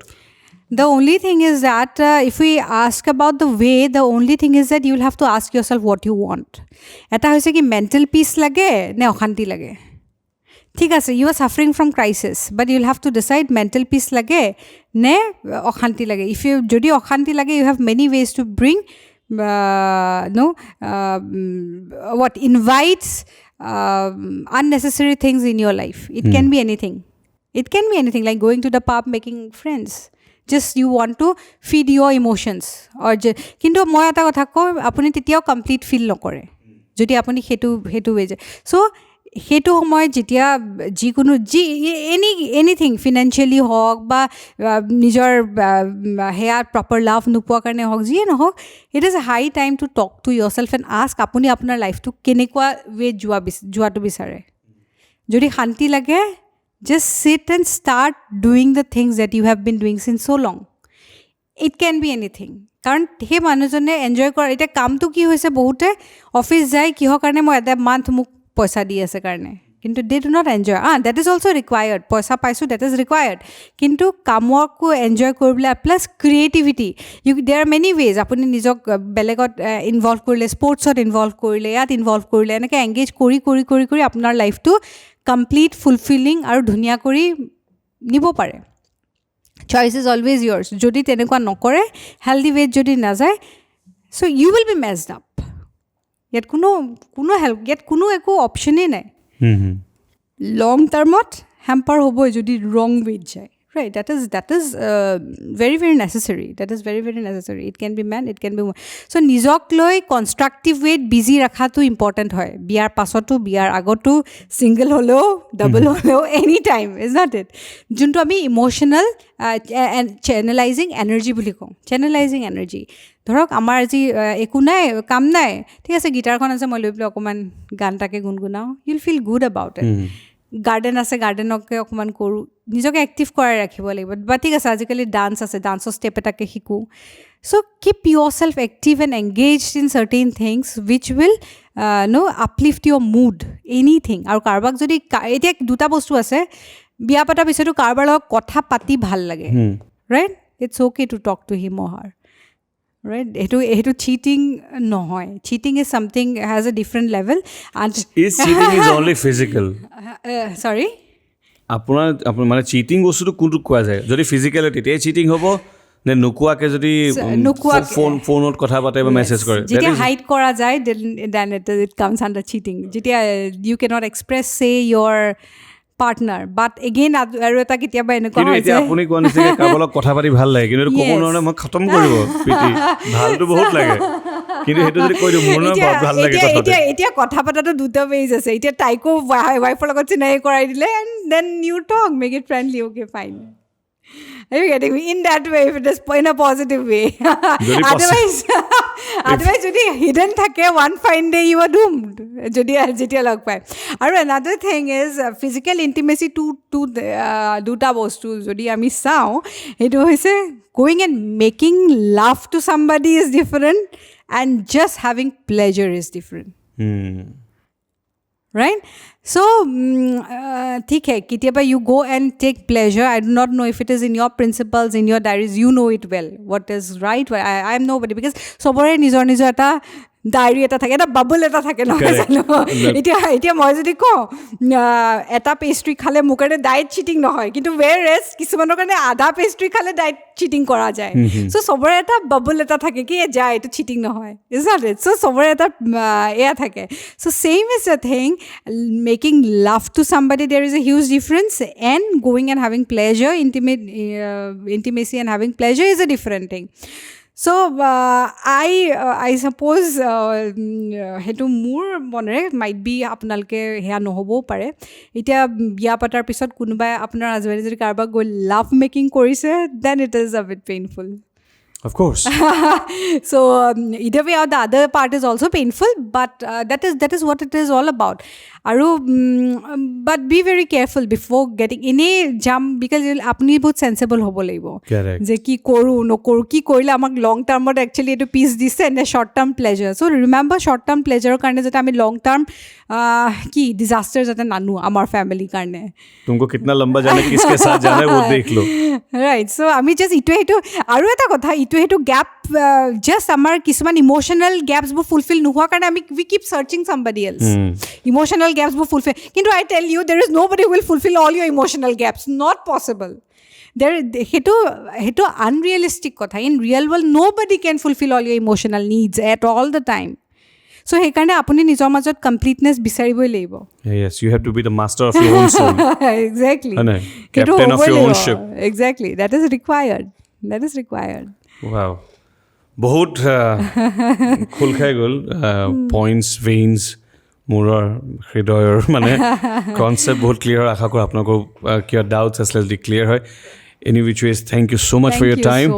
The only thing is that if we ask about the way, the only thing is that you will have to ask yourself what you want. Eta hoise ki mental peace lage ne okhanti lage. ঠিক আছে you are suffering from crisis but you will have to decide mental peace lage ne okhanti lage if you jodi okhanti lage you have many ways to bring what invites unnecessary things in your life it can be anything like going to the pub making friends just you want to feed your emotions or kintu moi eta kotha ko apuni tetiao complete feel nokore jodi apuni hetu hoye jay so সেইটো সময়ত যেতিয়া যিকোনো anything ফিনেন্সিয়েলি হওক বা নিজৰ সেয়া proper লাভ নোপোৱাৰ কাৰণে হওক যিয়ে নহওক it is a high time to talk to yourself and ask আপুনি আপোনাৰ লাইফটো কেনেকুৱা ৱেত যোৱাটো বিচাৰে যদি শান্তি লাগে just sit and start doing the things that you have been doing since so long. It can be anything. কাৰণ সেই মানুহজনে এনজয় কৰা এতিয়া কামটো কি হৈছে বহুতে অফিচ যায় কিহৰ কাৰণে মই এটা মান্থ মোক পইচা দি আছে কাৰণে কিন্তু they do not enjoy that is also' required পইচা পাইছোঁ দেট ইজ ৰিকুৱায়াৰ্ড কিন্তু কামকো এনজয় কৰিবলৈ plus creativity there are many ways আপুনি নিজক বেলেগত ইনভল্ভ কৰিলে স্পৰ্টছত ইনভল্ভ কৰিলে ইয়াত ইনভল্ভ কৰিলে এনেকৈ এংগেজ কৰি কৰি কৰি কৰি আপোনাৰ লাইফটো কমপ্লিট ফুলফিলিং আৰু ধুনীয়া কৰি নিব পাৰে চইচ ইজ অলৱেজ ইয়াৰ্ছ যদি তেনেকুৱা নকৰে হেল্ডি ৱেত যদি নাযায় চ' ইউ উইল বি মেজড আপ ইয়াত ইয়াত কোনো একো অপশ্যনেই নাই লং টাৰ্মত হেম্পাৰ হ'বই যদি ৰং ৱেত যায় right that is very very necessary it can be man it can be woman so nijok loi constructive way busy rakhato important hoy biar pasotu biar agotu single holo double holo anytime is not it junto ami emotional and channelizing energy buli ko channelizing energy ধৰক আমাৰ আজি একো নাই কাম নাই ঠিক আছে গিটাৰখন আছে মই লৈ পেলাই অকণমান গান তাকে গুণগুণাওঁ you'll feel good about it garden আছে গাৰ্ডেনকে অকণমান কৰোঁ নিজকে এক্টিভ কৰাই ৰাখিব লাগিব বা ঠিক আছে আজিকালি ডান্স আছে ডান্সৰ ষ্টেপ এটাকে শিকোঁ চ' কিপ ইয়ৰ চেল্ফ active and engaged in certain things which will uplift your mood anything আৰু কাৰোবাক যদি এতিয়া দুটা বস্তু আছে বিয়া পতাৰ পিছতো কাৰোবাৰ লগত কথা পাতি ভাল লাগে right it's okay to talk to him or her right etu cheating nohoy cheating is something has a different level and is cheating is only physical sorry apuna mane cheating bostu kuntu koa jay jodi physical te cheating hobo ne nukuake jodi phone ot kotha pate ba message kore jetia hide kora jay then it comes under cheating jetia you cannot express say your partner but again আৰু এটা কেতিয়াবা এনেকুৱা হয় যে আপুনি কোৱা নিচিনা কাবলক কথা পাতি ভাল লাগে কিন্তু ক'ব নোৱাৰে মই খতম কৰিব পিটি ভালটো বহুত লাগে কিন্তু হেতু যদি কৈ দিও মোৰ ভাল লাগে কথা এতিয়া কথা পাতাটো দুটা ৱেজ আছে এতিয়া তাইকো ৱাইফৰ লগত চিনাই কৰাই দিলে and then you talk make it friendly okay fine are you getting me in that way if it is in a positive way otherwise যদি hidden থাকে one fine day you are doomed যদি যেতিয়া লগ পায় আৰু another thing is physical intimacy to দুটা বস্তু যদি আমি চাওঁ সেইটো হৈছে going and making love to somebody is different and just having pleasure is different right so theek hai kitiaba you go and take pleasure I do not know if it is in your principles in your diaries you know it well what is right I am nobody because sobore nijor eta diary এটা থাকে এটা বাবুল এটা থাকে নহয় জানো এতিয়া মই যদি কওঁ এটা পেষ্ট্ৰি খালে মোৰ কাৰণে ডায়েট চিটিং নহয় কিন্তু ৱেৰেজ কিছুমানৰ কাৰণে আধা পেষ্ট্ৰি খালে ডায়েট চিটিং কৰা যায় চ' চবৰে এটা বাবুল এটা থাকে কি যায় এইটো চিটিং নহয় ইজ নট ইট চ' চবৰে এটা এয়া থাকে so' same is a thing making love to somebody there is a huge difference and going and having pleasure intimacy and having pleasure is a different thing So I suppose হেতু মোৰ মনেৰে might be আপোনালোকে হেয়া নহ'বও পাৰে এতিয়া বিয়া পতাৰ পিছত কোনোবাই আপোনাৰ হাজবেণ্ডে যদি কাৰোবাক গৈ লাভ মেকিং কৰিছে then it is a bit painful of course so either way or the other part is also painful but that is what it is all about aru but be very careful before getting in a jump because apni bahut sensible hobo laibo je ki koru no koru ki korile amak long term but actually etu piece dise and a short term pleasure so remember short term pleasure karne jata ami long term ki disaster jata nanu amar family karne tumko kitna lamba jane kiske sath jane wo dekh lo right so ami just etu aru eta kotha etu gap just amar kisman emotional gaps bo fulfill nohua karne ami we keep searching somebody else emotional gaps will fulfill kintu I tell you there is nobody who will fulfill all your emotional gaps not possible there heto unrealistic kotha in real world nobody can fulfill all your emotional needs at all the time so he karone apuni nijor majot completeness bisariboi leibo yes you have to be the master of your own soul exactly captain of your own ship exactly that is required wow bahut khul khai gol points veins মূৰৰ হৃদয়ৰ মানে concept বহুত clear হয় আশা কৰোঁ আপোনালোকৰ কিবা doubts আছিলে যদি ক্লিয়াৰ হয় any which ways thank you so' much for your time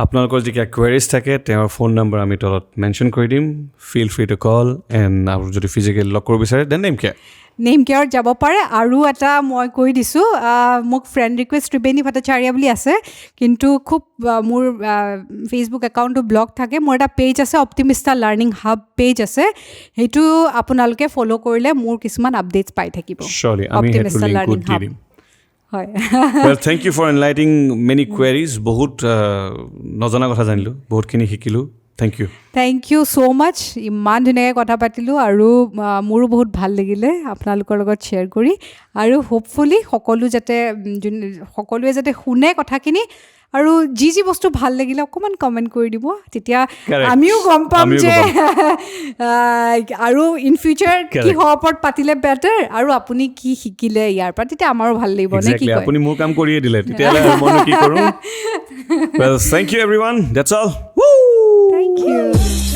আপোনালোকৰ যিবিলাক কুৱেৰিজ থাকে তেওঁৰ ফোন নম্বৰ আমি তলত মেনশ্যন কৰি দিম feel free to call and আৰু যদি ফিজিকেল লগ কৰিব বিচাৰে দেন নেমকেয়াৰত যাব পাৰে আৰু এটা মই কৈ দিছোঁ মোক ফ্ৰেণ্ড ৰিকুৱেষ্ট ত্ৰিবেণী ভট্টাচাৰ্য বুলি আছে কিন্তু খুব মোৰ ফেচবুক একাউণ্টটো ব্লক থাকে মোৰ এটা পেজ আছে অপটিমিষ্টা লাৰ্ণিং হাব পেজ আছে সেইটো আপোনালোকে ফ'ল' কৰিলে মোৰ কিছুমান আপডেটছ পাই থাকিব অপটিমিষ্টা লাৰ্ণিং হাব হয় well thank you for enlightening many queries বহুত নজনা কথা জানিলোঁ বহুতখিনি শিকিলোঁ থেংক ইউ ছ' মাছ ইমান ধুনীয়াকৈ কথা পাতিলোঁ আৰু মোৰো বহুত ভাল লাগিলে আপোনালোকৰ লগত শ্বেয়াৰ কৰি আৰু হোপফুলি সকলোৱে যাতে শুনে কথাখিনি আৰু যি বস্তু ভাল লাগিলে অকণমান কমেণ্ট কৰি দিব তেতিয়া আমিও গম পাম যে আৰু ইন ফিউচাৰ কিহৰ ওপৰত পাতিলে বেটাৰ আৰু আপুনি কি শিকিলে ইয়াৰ পৰা তেতিয়া আমাৰো ভাল লাগিব নে কি আপুনি মোৰ কাম কৰিয়ে দিলে তেতিয়াহ'লে মই কি কৰোঁ well thank you everyone that's all Thank you.